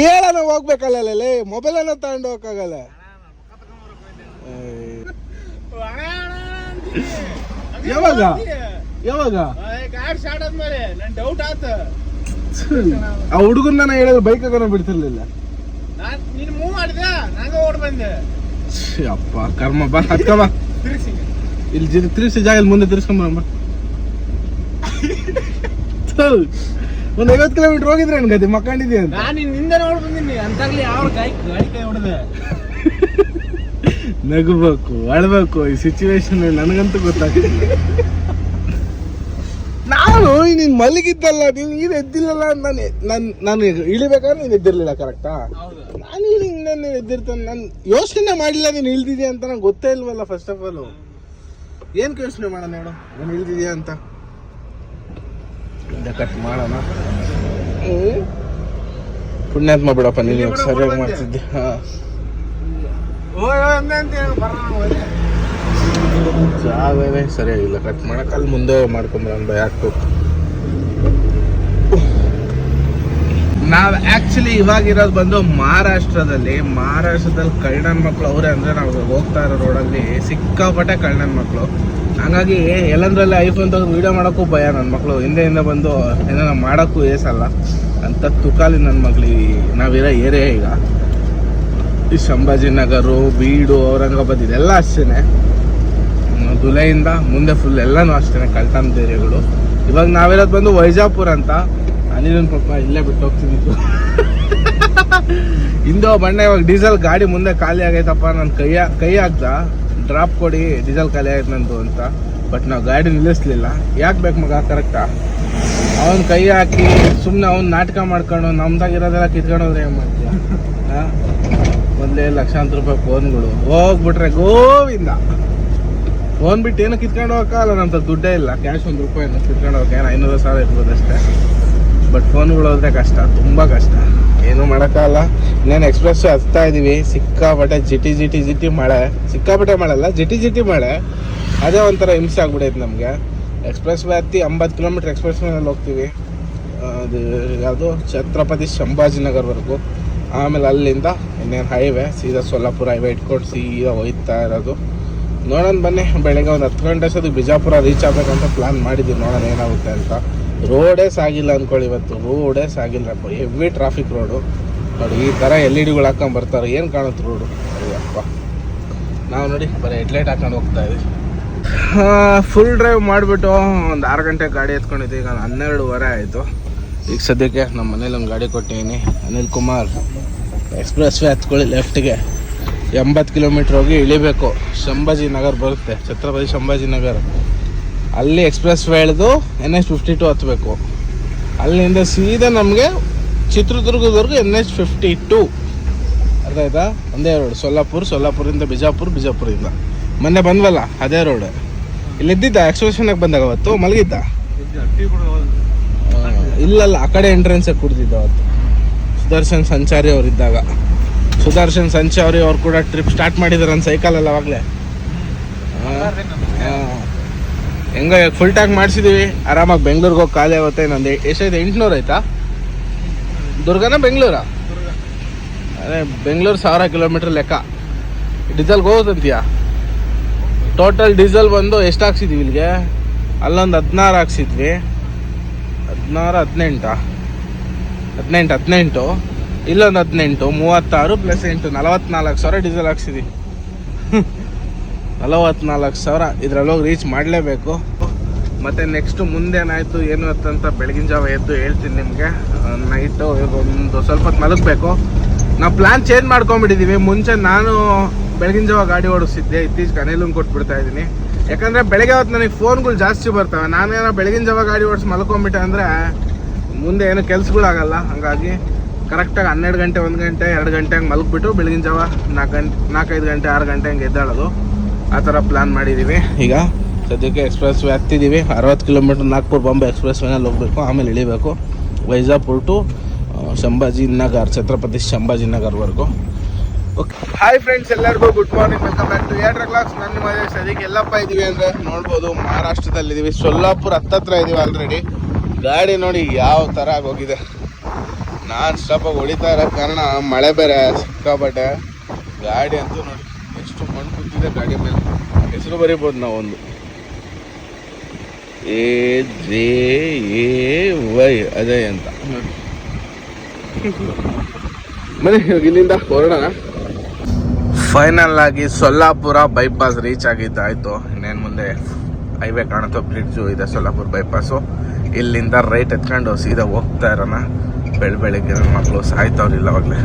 ಏನನ ಹೋಗ್ಬೇಕಲ್ಲ ಲೇ, ಮೊಬೈಲನ್ನ ತಗೊಂಡು ಹೋಗಕ್ಕಾಗಲ್ಲ. ಯಾವಾಗ ಆ ಹುಡುಗನ್ನ ಹೇಳಿದ್ರೆ ಬೈಕ್ ಆಗೋಣ ಬಿಡ್ತಿರ್ಲಿಲ್ಲ. ಅಪ್ಪ ಕರ್ಮ. ಬಾ ಹತ್ಕ ಬಾ, ಇಲ್ಲಿ ತಿರ್ಸಿ ಜಾಗ ಮುಂದೆ ತಿರ್ಸ್ಕೊಂಬ. ಒಂದ್ 50 ಕಿಲೋಮೀಟರ್ ಹೋಗಿದ್ರೆ ನನ್ ಗತಿ ಮಕ್ಕಂಡಿದ್ಯಾ ಅಂತ ನೋಡ್ ಬಂದಿನಿ. ಅಂತಾಗ್ಲಿ ಯಾವ ಗಾಡಿ ಕೈ ಹೊಡೆದೆ. ನಗಬೇಕು, ಅಳ್ಬೇಕು, ಈ ಸಿಚುವೇಶನ್ ನನಗಂತೂ ಗೊತ್ತಾಗ್ತಿಲ್ಲ. ನಾನು ನೀನ್ ಮಲಗಿದ್ದಲ್ಲ, ನೀನ್ ಇದು ಎದ್ದಿಲ್ಲಲ್ಲ. ನಾನು ಇಳಿಬೇಕಾದ್ರೆ ನೀನ್ ಎದ್ದಿರ್ಲಿಲ್ಲ, ಕರೆಕ್ಟಾ? ನಾನು ನಾನು ಎದ್ದಿರ್ತಾನೆ. ನಾನು ಯೋಚನೆ ಮಾಡಿಲ್ಲ ನೀನ್ ಇಳ್ದಿದ್ಯಾ ಅಂತ. ನಂಗೆ ಗೊತ್ತೇ ಇಲ್ವಲ್ಲ. ಫಸ್ಟ್ ಆಫ್ ಆಲ್ ಏನ್ ಯೋಚನೆ ಮಾಡೋಣ ಹೇಳು, ನಾನು ಇಳ್ದಿದ್ಯಾ ಅಂತ. ಕಟ್ ಮಾಡೋಣ. ಪುಣ್ಯಾತ್ಮ ಬಿಡಪ್ಪ, ನೀನು ಸರಿಯಾಗಿ ಮಾಡ್ತಿದ್ದೆ. ಜಾಗನೇ ಸರಿಯಾಗಿಲ್ಲ, ಕಟ್ ಮಾಡಕ್ಕೆ. ಅಲ್ಲಿ ಮುಂದೆ ಮಾಡ್ಕೊಂಬ ಯಾಕೆ. ನಾವು ಆ್ಯಕ್ಚುಲಿ ಇವಾಗಿರೋದು ಬಂದು ಮಹಾರಾಷ್ಟ್ರದಲ್ಲಿ ಕಳ್ಳನ ಮಕ್ಕಳು ಅವರೇ. ಅಂದರೆ ನಾವು ಹೋಗ್ತಾ ಇರೋ ರೋಡಲ್ಲಿ ಸಿಕ್ಕಾಪಟ್ಟೆ ಕಳ್ಳನ ಮಕ್ಕಳು. ಹಂಗಾಗಿ ಎಲ್ಲಂದ್ರಲ್ಲಿ ಐಫೋನ್ ತೆಗೆದು ವೀಡಿಯೋ ಮಾಡೋಕ್ಕೂ ಭಯ. ನನ್ನ ಮಕ್ಕಳು ಹಿಂದೆ ಬಂದು ಏನೋ ಮಾಡೋಕ್ಕೂ ಏಸಲ್ಲ ಅಂತ ತುಕಾಲಿ ನನ್ನ ಮಕ್ಳು. ನಾವಿರೋ ಏರಿಯಾ ಈಗ ಈ ಸಂಭಾಜಿನಗರ, ಬೀಡು, ಔರಂಗಾಬಾದ್ ಇದೆಲ್ಲ ಅಷ್ಟೇ. ದುಲೈಯಿಂದ ಮುಂದೆ ಫುಲ್ ಎಲ್ಲನೂ ಅಷ್ಟೇ ಕಳ್ತನದ ಏರಿಯಾಗಳು. ಇವಾಗ ನಾವಿರೋದು ಬಂದು ವೈಜಾಪುರ ಅಂತ. ಅನಿಲನ ಪಾಪ ಇಲ್ಲೇ ಬಿಟ್ಟು ಹೋಗ್ತಿದ್ದು. ಹಿಂದೆ ಬಣ್ಣ ಇವಾಗ ಡೀಸೆಲ್ ಗಾಡಿ ಮುಂದೆ ಖಾಲಿ ಆಗೈತಪ್ಪ. ನಾನು ಕೈ ಹಾಕ್ದ, ಡ್ರಾಪ್ ಕೊಡಿ ಡೀಸೆಲ್ ಖಾಲಿ ಆಯ್ತು ನಂದು ಅಂತ. ಬಟ್ ನಾವು ಗಾಡಿ ನಿಲ್ಲಿಸ್ಲಿಲ್ಲ. ಯಾಕೆ ಬೇಕು ಮಗ, ಕರೆಕ್ಟಾ? ಅವನು ಕೈ ಹಾಕಿ ಸುಮ್ಮನೆ ಅವ್ನು ನಾಟಕ ಮಾಡ್ಕೊಂಡು ನಮ್ದಾಗಿರೋದೆಲ್ಲ ಕಿತ್ಕೊಂಡೋದ್ರೆ ಏನು ಮಾಡ್ತೀಯ? ಮೊದಲೇ ಲಕ್ಷಾಂತರ ರೂಪಾಯಿ ಫೋನ್ಗಳು ಹೋಗ್ಬಿಟ್ರೆ ಗೋವಿಂದ. ಫೋನ್ ಬಿಟ್ಟು ಏನೋ ಕಿತ್ಕೊಂಡು ಹೋಗಕ್ಕಲ್ಲ. ನಮ್ಮ ದುಡ್ಡೇ ಇಲ್ಲ, ಕ್ಯಾಶ್ ₹1 ಕಿತ್ಕೊಂಡು ಹೋಗಕ್ಕೆ. ಏನೋ 500,000 ಇರ್ಬೋದು ಅಷ್ಟೇ. ಬಟ್ ಫೋನ್ಗಳು ಹೋದ್ರೆ ಕಷ್ಟ, ತುಂಬ ಕಷ್ಟ. ಏನೂ ಮಾಡೋಕ್ಕಾಗಲ್ಲ. ಇನ್ನೇನು ಎಕ್ಸ್ಪ್ರೆಸ್ ಹತ್ತಾ ಇದ್ದೀವಿ. ಸಿಕ್ಕಾಪಟ್ಟೆ ಜಿಟಿ ಮಳೆ. ಸಿಕ್ಕಾಪಟ್ಟೆ ಮಳೆ ಅಲ್ಲ, ಜಿಟಿ ಮಳೆ. ಅದೇ ಒಂಥರ ಹಿಂಸೆ ಆಗ್ಬಿಡೈತೆ ನಮಗೆ. ಎಕ್ಸ್ಪ್ರೆಸ್ ವೇ ಹತ್ತಿ 50 ಕಿಲೋಮೀಟ್ರ್ ಎಕ್ಸ್ಪ್ರೆಸ್ ವೇನಲ್ಲಿ ಹೋಗ್ತೀವಿ. ಅದು ಯಾವುದು ಛತ್ರಪತಿ ಸಂಭಾಜಿನಗರ್ವರೆಗೂ. ಆಮೇಲೆ ಅಲ್ಲಿಂದ ಇನ್ನೇನು ಹೈವೇ ಸೀದಾ ಸೊಲ್ಲಾಪುರ ಹೈವೇ ಇಟ್ಕೊಂಡು ಸೀದಾ ಹೋಯ್ತಾ ಇರೋದು. ನೋಡೋಣ ಬನ್ನಿ. ಬೆಳಗ್ಗೆ ಒಂದು 10 ಗಂಟೆ ಅಷ್ಟೊತ್ತಿಗೆ ಬಿಜಾಪುರ ರೀಚ್ ಆಗಬೇಕಂತ ಪ್ಲ್ಯಾನ್ ಮಾಡಿದ್ದೀವಿ. ನೋಡೋಣ ಏನಾಗುತ್ತೆ ಅಂತ. ರೋಡೇ ಸಾಗಿಲ್ಲ ಅಂದ್ಕೊಳ್ಳಿ. ಇವತ್ತು ರೋಡೇ ಸಾಗಿಲ್ಲ. ಹೆವಿ ಟ್ರಾಫಿಕ್ ರೋಡು ನೋಡಿ. ಈ ಥರ LED ಹಾಕೊಂಡು ಬರ್ತಾರೆ. ಏನು ಕಾಣುತ್ತೆ ರೋಡು? ಅಯ್ಯಪ್ಪ. ನಾವು ನೋಡಿ ಬರೀ ಹೆಡ್ಲೈಟ್ ಹಾಕೊಂಡು ಹೋಗ್ತಾ ಇದ್ದೀವಿ. ಫುಲ್ ಡ್ರೈವ್ ಮಾಡಿಬಿಟ್ಟು ಒಂದು 6 ಗಂಟೆ ಗಾಡಿ ಎತ್ಕೊಂಡಿದ್ದೀವಿ. ಈಗ 12:15 ಆಯಿತು. ಈಗ ಸದ್ಯಕ್ಕೆ ನಮ್ಮ ಮನೇಲಿ ಒಂದು ಗಾಡಿ ಕೊಟ್ಟಿದ್ದೀನಿ. ಅನಿಲ್ ಕುಮಾರ್ ಎಕ್ಸ್ಪ್ರೆಸ್ ವೇ ಹತ್ಕೊಳ್ಳಿ, ಲೆಫ್ಟ್ಗೆ 80 ಕಿಲೋಮೀಟ್ರ್ ಹೋಗಿ ಇಳಿಬೇಕು. ಸಂಭಾಜಿನಗರ್ ಬರುತ್ತೆ, ಛತ್ರಪತಿ ಸಂಭಾಜಿನಗರ್. ಅಲ್ಲಿ ಎಕ್ಸ್ಪ್ರೆಸ್ ವೇ ಎಳೆದು NH52 ಹತ್ತಬೇಕು. ಅಲ್ಲಿಂದ ಸೀದಾ ನಮಗೆ ಚಿತ್ರದುರ್ಗದವರೆಗೂ NH52. ಅರ್ಥ ಆಯ್ತಾ? ಒಂದೇ ರೋಡ್. ಸೊಲ್ಲಾಪುರಿಂದ ಬಿಜಾಪುರದಿಂದ ಮೊನ್ನೆ ಬಂದ್ವಲ್ಲ ಅದೇ ರೋಡ್. ಇಲ್ಲಿ ಇದ್ದಿದ್ದ ಎಕ್ಸ್ಪ್ರೆಷನ್ಗೆ ಬಂದಾಗ ಅವತ್ತು ಮಲಗಿದ್ದ? ಇಲ್ಲಲ್ಲ, ಆ ಕಡೆ ಎಂಟ್ರೆನ್ಸಾಗಿ ಕುಡ್ದಿದ್ದ ಅವತ್ತು ಸುದರ್ಶನ್ ಸಂಚಾರಿ ಅವ್ರು ಇದ್ದಾಗ. ಸುದರ್ಶನ್ ಸಂಚಾರಿ ಅವ್ರು ಕೂಡ ಟ್ರಿಪ್ ಸ್ಟಾರ್ಟ್ ಮಾಡಿದಾರೆ ನನ್ನ ಸೈಕಲಲ್ಲಿ ಅವಾಗಲೇ. ಹೆಂಗ ಫುಲ್ ಟ್ಯಾಂಕ್ ಮಾಡಿಸಿದೀವಿ, ಆರಾಮಾಗಿ ಬೆಂಗ್ಳೂರಿಗೆ ಹೋಗಿ ಖಾಲಿ ಆಗುತ್ತೆ. ನಂದು ಎಷ್ಟಾಯ್ತು? 800 ಆಯ್ತಾ? ದುರ್ಗನ ಬೆಂಗಳೂರಾ? ಅದೇ ಬೆಂಗಳೂರು 1000 ಕಿಲೋಮೀಟ್ರ್ ಲೆಕ್ಕ. ಡೀಸೆಲ್ಗೆ ಹೋಗೋದಂತೀಯಾ? ಟೋಟಲ್ ಡೀಸೆಲ್ ಬಂದು ಎಷ್ಟು ಹಾಕ್ಸಿದ್ವಿ ಇಲ್ಲಿಗೆ? ಅಲ್ಲೊಂದು 16 ಹಾಕ್ಸಿದ್ವಿ. 18 ಇಲ್ಲೊಂದು 18, 36 + 8 44,000 ಡೀಸೆಲ್ ಹಾಕ್ಸಿದ್ವಿ. 44,000 ಇದ್ರಲ್ಲಿ ಹೋಗಿ ರೀಚ್ ಮಾಡಲೇಬೇಕು. ಮತ್ತು ನೆಕ್ಸ್ಟು ಮುಂದೇನಾಯಿತು ಏನು ಅಂತ ಬೆಳಗಿನ ಜಾವ ಎದ್ದು ಹೇಳ್ತೀನಿ ನಿಮಗೆ. ನೈಟು ಒಂದು ಸ್ವಲ್ಪ ಹೊತ್ತು ಮಲಗಬೇಕು. ನಾವು ಪ್ಲ್ಯಾನ್ ಚೇಂಜ್ ಮಾಡ್ಕೊಂಬಿಟ್ಟಿದ್ದೀವಿ. ಮುಂಚೆ ನಾನು ಬೆಳಗಿನ ಜಾವ ಗಾಡಿ ಓಡಿಸ್ತಿದ್ದೆ, ಇತ್ತೀಚೆಗೆ ಅನಿಲಂಗೆ ಕೊಟ್ಬಿಡ್ತಾ ಇದ್ದೀನಿ. ಯಾಕಂದರೆ ಬೆಳಗ್ಗೆ ಹೊತ್ತು ನನಗೆ ಫೋನ್ಗಳು ಜಾಸ್ತಿ ಬರ್ತವೆ. ನಾನೇನೋ ಬೆಳಗಿನ ಜಾವ ಗಾಡಿ ಓಡಿಸಿ ಮಲ್ಕೊಂಬಿಟ್ಟೆ ಅಂದರೆ ಮುಂದೆ ಏನೋ ಕೆಲಸಗಳಾಗಲ್ಲ. ಹಾಗಾಗಿ ಕರೆಕ್ಟಾಗಿ 12 ಗಂಟೆ, 1 ಗಂಟೆ, 2 ಗಂಟೆ ಹಂಗೆ ಮಲಗಿಬಿಟ್ಟು ಬೆಳಗಿನ ಜಾವ 4-5 ಗಂಟೆ, 6 ಗಂಟೆ ಹಂಗೆ ಎದ್ದಾಳೋದು. ಆ ಥರ ಪ್ಲ್ಯಾನ್ ಮಾಡಿದ್ದೀವಿ. ಈಗ ಸದ್ಯಕ್ಕೆ ಎಕ್ಸ್ಪ್ರೆಸ್ ವೇ ಹತ್ತಿದ್ದೀವಿ. 60 ಕಿಲೋಮೀಟ್ರ್ ನಾಗ್ಪುರ್ ಬಾಂಬೆ ಎಕ್ಸ್ಪ್ರೆಸ್ ವೇನಲ್ಲಿ ಹೋಗಬೇಕು. ಆಮೇಲೆ ಇಳಿಬೇಕು ವೈಜಾಪುರ್ ಟು ಸಂಭಾಜಿನಗರ್, ಛತ್ರಪತಿ ಸಂಭಾಜಿನಗರ್ವರೆಗೂ. ಓಕೆ, ಹಾಯ್ ಫ್ರೆಂಡ್ಸ್, ಎಲ್ಲರಿಗೂ good morning. Welcome back to ಏಟ್ರ ಕ್ಲಾಕ್ಸ್. ನನ್ನ ಮನೆ ಸದ್ಯಕ್ಕೆ ಎಲ್ಲಪ್ಪ ಇದ್ದೀವಿ ಅಂದರೆ ನೋಡ್ಬೋದು, ಮಹಾರಾಷ್ಟ್ರದಲ್ಲಿದ್ದೀವಿ. ಸೊಲ್ಲಾಪುರ ಹತ್ತತ್ರ ಇದ್ದೀವಿ ಆಲ್ರೆಡಿ. ಗಾಡಿ ನೋಡಿ ಯಾವ ಥರ ಆಗೋಗಿದೆ. ನಾನ್ ಸ್ಟಾಪಾಗಿ ಹೊಡಿತಾ ಇರೋ ಕಾರಣ ಮಳೆ ಬೇರೆ ಸಿಕ್ಕಾಬಟ್ಟೆ. ಗಾಡಿ ಅಂತೂ ನೋಡಿ ಎಷ್ಟು ಮಣ್ಣು ಕೂತಿದೆ ಗಾಡಿ ಮೇಲೆ. ಹೆಸರು ಬರೀಬೋದು ನಾವು, ಒಂದು AJAY ಅಜಯ್ ಅಂತ ನೋಡಿ. ಬನ್ನಿ ಇವಾಗ ಇಲ್ಲಿಂದ ಹೊರಡೋಣ. ಫೈನಲ್ ಆಗಿ ಸೊಲ್ಲಾಪುರ ಬೈಪಾಸ್ ರೀಚ್ ಆಗಿದ್ದಾಯಿತು. ಇನ್ನೇನು ಮುಂದೆ ಹೈವೇ ಕಾಣುತ್ತೋ, ಬ್ರಿಡ್ಜು ಇದೆ ಸೊಲ್ಲಾಪುರ ಬೈಪಾಸು. ಇಲ್ಲಿಂದ ರೈಟ್ ಎತ್ಕೊಂಡು ಸೀದಾ ಹೋಗ್ತಾ ಇರೋಣ. ಬೆಳಗ್ಗೆ ನನ್ನ ಮಕ್ಕಳು ಸಾಯ್ತವ್ರಿಲ್ಲ ಅವಾಗಲೇ.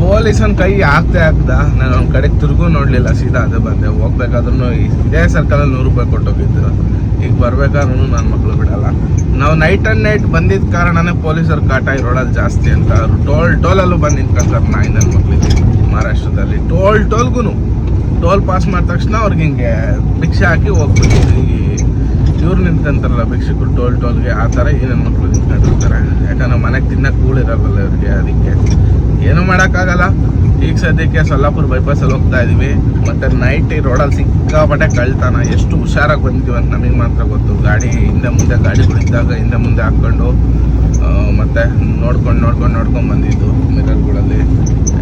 ಪೊಲೀಸನ್ ಕೈ ಹಾಕ್ದೆ ನಾನು ಒಂದು ಕಡೆಗೆ ತಿರುಗೂ ನೋಡಲಿಲ್ಲ, ಸೀದಾ ಅದೇ ಬಂದೆ. ಹೋಗ್ಬೇಕಾದ್ರೂ ಇದೇ ಸರ್ಕಲಲ್ಲಿ 100 ರೂಪಾಯಿ ಕೊಟ್ಟೋಗಿದ್ದು. ಈಗ ಬರ್ಬೇಕಾದ್ರೂ ನನ್ನ ಮಕ್ಕಳು ಬಿಡಲ್ಲ. ನಾವು ನೈಟ್ ಬಂದಿದ್ದ ಕಾರಣನೇ ಪೊಲೀಸರು ಕಾಟ ಈ ರೋಡಲ್ಲಿ ಜಾಸ್ತಿ ಅಂತ. ಟೋಲಲ್ಲೂ ಬಂದು ನಿಂತ್ಕೊಂತಾರೆ ನಾಯಿ ನನ್ನ ಮಕ್ಕಳಿಗೆ. ಮಹಾರಾಷ್ಟ್ರದಲ್ಲಿ ಟೋಲ್ಗೂ ಟೋಲ್ ಪಾಸ್ ಮಾಡಿದ ತಕ್ಷಣ ಅವ್ರಿಗೆ ಹಿಂಗೆ ಭಿಕ್ಷೆ ಹಾಕಿ ಹೋಗ್ಬೇಕು. ಇವ್ರು ನಿಂತ್ಕೊಂತಾರಲ್ಲ ಭಿಕ್ಷಕರು ಟೋಲ್ಗೆ, ಆ ಥರ ಈ ನನ್ನ ಮಕ್ಕಳು ನಿಂತ್ಕೊಂಡಿರ್ತಾರೆ. ಯಾಕಂದ್ರೆ ಮನೆಗೆ ತಿನ್ನಕ್ಕೆ ಕೂಳಿರಲ್ಲ ಇವ್ರಿಗೆ. ಅದಕ್ಕೆ ಏನೂ ಮಾಡೋಕ್ಕಾಗಲ್ಲ. ಈಗ ಸದ್ಯಕ್ಕೆ ಸೊಲ್ಲಾಪುರ ಬೈಪಾಸಲ್ಲಿ ಹೋಗ್ತಾ ಇದ್ದೀವಿ. ಮತ್ತು ನೈಟ್ ಈ ರೋಡಲ್ಲಿ ಸಿಕ್ಕಾಪಟ್ಟೆ ಕಳ್ತಾನ. ಎಷ್ಟು ಹುಷಾರಾಗಿ ಬಂದಿದ್ದೀವಿ ಅಂತ ನಮಗೆ ಮಾತ್ರ ಗೊತ್ತು. ಗಾಡಿ ಹಿಂದೆ ಮುಂದೆ ಗಾಡಿಗಳಿದ್ದಾಗ ಹಿಂದೆ ಮುಂದೆ ಹಾಕ್ಕೊಂಡು ಮತ್ತು ನೋಡ್ಕೊಂಡು ಬಂದಿದ್ದು ಮಿರರ್ಗಳಲ್ಲಿ.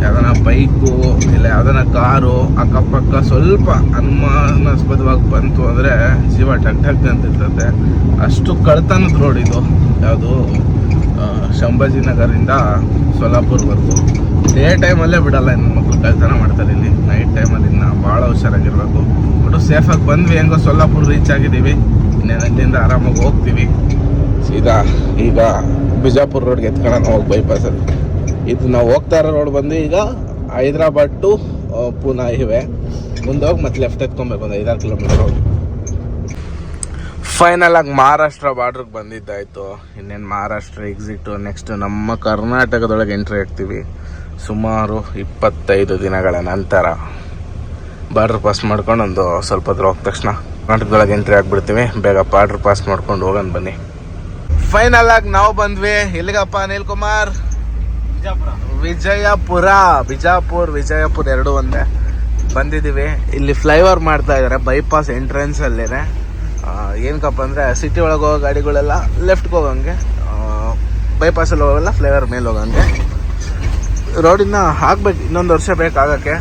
ಯಾವ್ದಾನ ಬೈಕು ಇಲ್ಲ ಯಾವ್ದಾನ ಕಾರು ಅಕ್ಕಪಕ್ಕ ಸ್ವಲ್ಪ ಅನುಮಾನಾಸ್ಪದವಾಗಿ ಬಂತು ಅಂದರೆ ಜೀವ ಟಕ್ ಅಂತಿರ್ತದೆ. ಅಷ್ಟು ಕಳ್ತನದ ರೋಡ್ ಇದು. ಯಾವುದು ಸಂಭಾಜಿನಗರಿಂದ ಸೊಲ್ಲಾಪುರ್ವರೆಗೂ ಡೇ ಟೈಮಲ್ಲೇ ಬಿಡಲ್ಲ ನನ್ನ ಮಕ್ಕಳು, ಕಳ್ತನ ಮಾಡ್ತಾರೆ ಇಲ್ಲಿ. ನೈಟ್ ಟೈಮಲ್ಲಿ ಇನ್ನು ಭಾಳ ಹುಷಾರಾಗಿರ್ಬೇಕು. ಒಟ್ಟು ಸೇಫಾಗಿ ಬಂದ್ವಿ. ಹೆಂಗೋ ಸೊಲ್ಲಾಪುರ ರೀಚ್ ಆಗಿದ್ದೀವಿ. ಇನ್ನೇನು ಅಲ್ಲಿಂದ ಆರಾಮಾಗಿ ಹೋಗ್ತೀವಿ ಸೀದಾ. ಈಗ ಬಿಜಾಪುರ ರೋಡ್ಗೆ ಎತ್ಕೊಳ್ಳೋಣ ಹೋಗಿ ಬೈಪಾಸಲ್ಲಿ. ಇದು ನಾವು ಹೋಗ್ತಾ ಇರೋ ರೋಡ್ ಬಂದು ಈಗ ಹೈದ್ರಾಬಾದ್ ಟು ಪೂನಾ ಹೈವೇ. ಮುಂದೆ ಹೋಗಿ ಮತ್ತೆ ಲೆಫ್ಟ್ ಎತ್ಕೊಬೇಕು, ಒಂದು 5-6 ಕಿಲೋಮೀಟರ್ ಹೋಗಿ. ಫೈನಲ್ ಆಗಿ ಮಹಾರಾಷ್ಟ್ರ ಬಾರ್ಡ್ರಿಗೆ ಬಂದಿದ್ದಾಯಿತು. ಇನ್ನೇನು ಮಹಾರಾಷ್ಟ್ರ ಎಕ್ಸಿಟು. ನೆಕ್ಸ್ಟ್ ನಮ್ಮ ಕರ್ನಾಟಕದೊಳಗೆ ಎಂಟ್ರಿ ಆಗ್ತೀವಿ. ಸುಮಾರು 25 ದಿನಗಳ ನಂತರ ಬಾರ್ಡ್ರ್ ಪಾಸ್ ಮಾಡ್ಕೊಂಡು ಒಂದು ಸ್ವಲ್ಪ ಹೊತ್ತು ಹೋದ ತಕ್ಷಣ ಕರ್ನಾಟಕದೊಳಗೆ ಎಂಟ್ರಿ ಆಗಿಬಿಡ್ತೀವಿ. ಬೇಗ ಬಾರ್ಡ್ರ್ ಪಾಸ್ ಮಾಡ್ಕೊಂಡು ಹೋಗೋಣ ಬನ್ನಿ. ಫೈನಲ್ ಆಗಿ ನಾವು ಬಂದ್ವಿ. ಎಲ್ಲಿಗಪ್ಪ ಅನಿಲ್ ಕುಮಾರ್? ವಿಜಯಪುರ ಎರಡು ಒಂದೇ ಬಂದಿದ್ದೀವಿ. ಇಲ್ಲಿ ಫ್ಲೈಓವರ್ ಮಾಡ್ತಾ ಇದ್ದಾರೆ ಬೈಪಾಸ್ ಎಂಟ್ರೆನ್ಸಲ್ಲೇ. ಏನಕ್ಕಪ್ಪ ಅಂದರೆ ಸಿಟಿ ಒಳಗೆ ಹೋಗೋ ಗಾಡಿಗಳೆಲ್ಲ ಲೆಫ್ಟ್ಗೆ ಹೋಗಂಗೆ, ಬೈಪಾಸಲ್ಲಿ ಹೋಗಲ್ಲ, ಫ್ಲೈಓವರ್ ಮೇಲೆ ಹೋಗಂಗೆ. ರೋಡಿನ ಹಾಕ್ಬೇಕು, ಇನ್ನೊಂದು ವರ್ಷ ಬೇಕಾಗಕ್ಕೆ.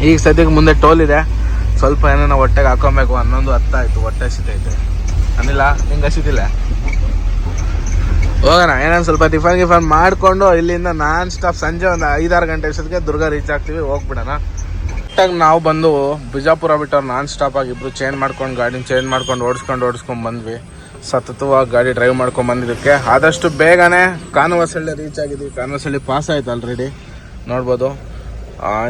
ಈಗ ಸದ್ಯಕ್ಕೆ ಮುಂದೆ ಟೋಲ್ ಇದೆ. ಸ್ವಲ್ಪ ಏನೋ ಹೊಟ್ಟೆಗೆ ಹಾಕೊಬೇಕು. 11:10 ಆಯಿತು, ಹೊಟ್ಟೆ ಹಸಿತೈತೆ. ಅನಿಲ್ಲ ನಿಂಗೆ ಹಸಿತಿಲ್ಲ? ಹೋಗೋಣ. ಏನೊಂದು ಸ್ವಲ್ಪ ಟಿಫನ್ ಮಾಡಿಕೊಂಡು ಇಲ್ಲಿಂದ ನಾನ್ ಸ್ಟಾಪ್ ಸಂಜೆ ಒಂದು 5-6 ಗಂಟೆ ಅಷ್ಟೊತ್ತಿಗೆ ದುರ್ಗ ರೀಚ್ ಆಗ್ತೀವಿ. ಹೋಗ್ಬಿಡೋಣ. ಕರೆಕ್ಟಾಗಿ ನಾವು ಬಂದು ಬಿಜಾಪುರ ಬಿಟ್ಟವ್ರು ನಾನ್ ಸ್ಟಾಪ್ ಆಗಿ ಇಬ್ಬರು ಗಾಡಿನ ಚೇಂಜ್ ಮಾಡ್ಕೊಂಡು ಓಡಿಸ್ಕೊಂಡು ಬಂದ್ವಿ. ಸತತವಾಗಿ ಗಾಡಿ ಡ್ರೈವ್ ಮಾಡ್ಕೊಂಡು ಬಂದಿದ್ದಕ್ಕೆ ಆದಷ್ಟು ಬೇಗನೆ ಕಾನವಸಳ್ಳಿ ರೀಚ್ ಆಗಿದ್ವಿ. ಕಾನವಸಳ್ಳಿ ಪಾಸ್ ಆಯ್ತು ಆಲ್ರೆಡಿ, ನೋಡ್ಬೋದು.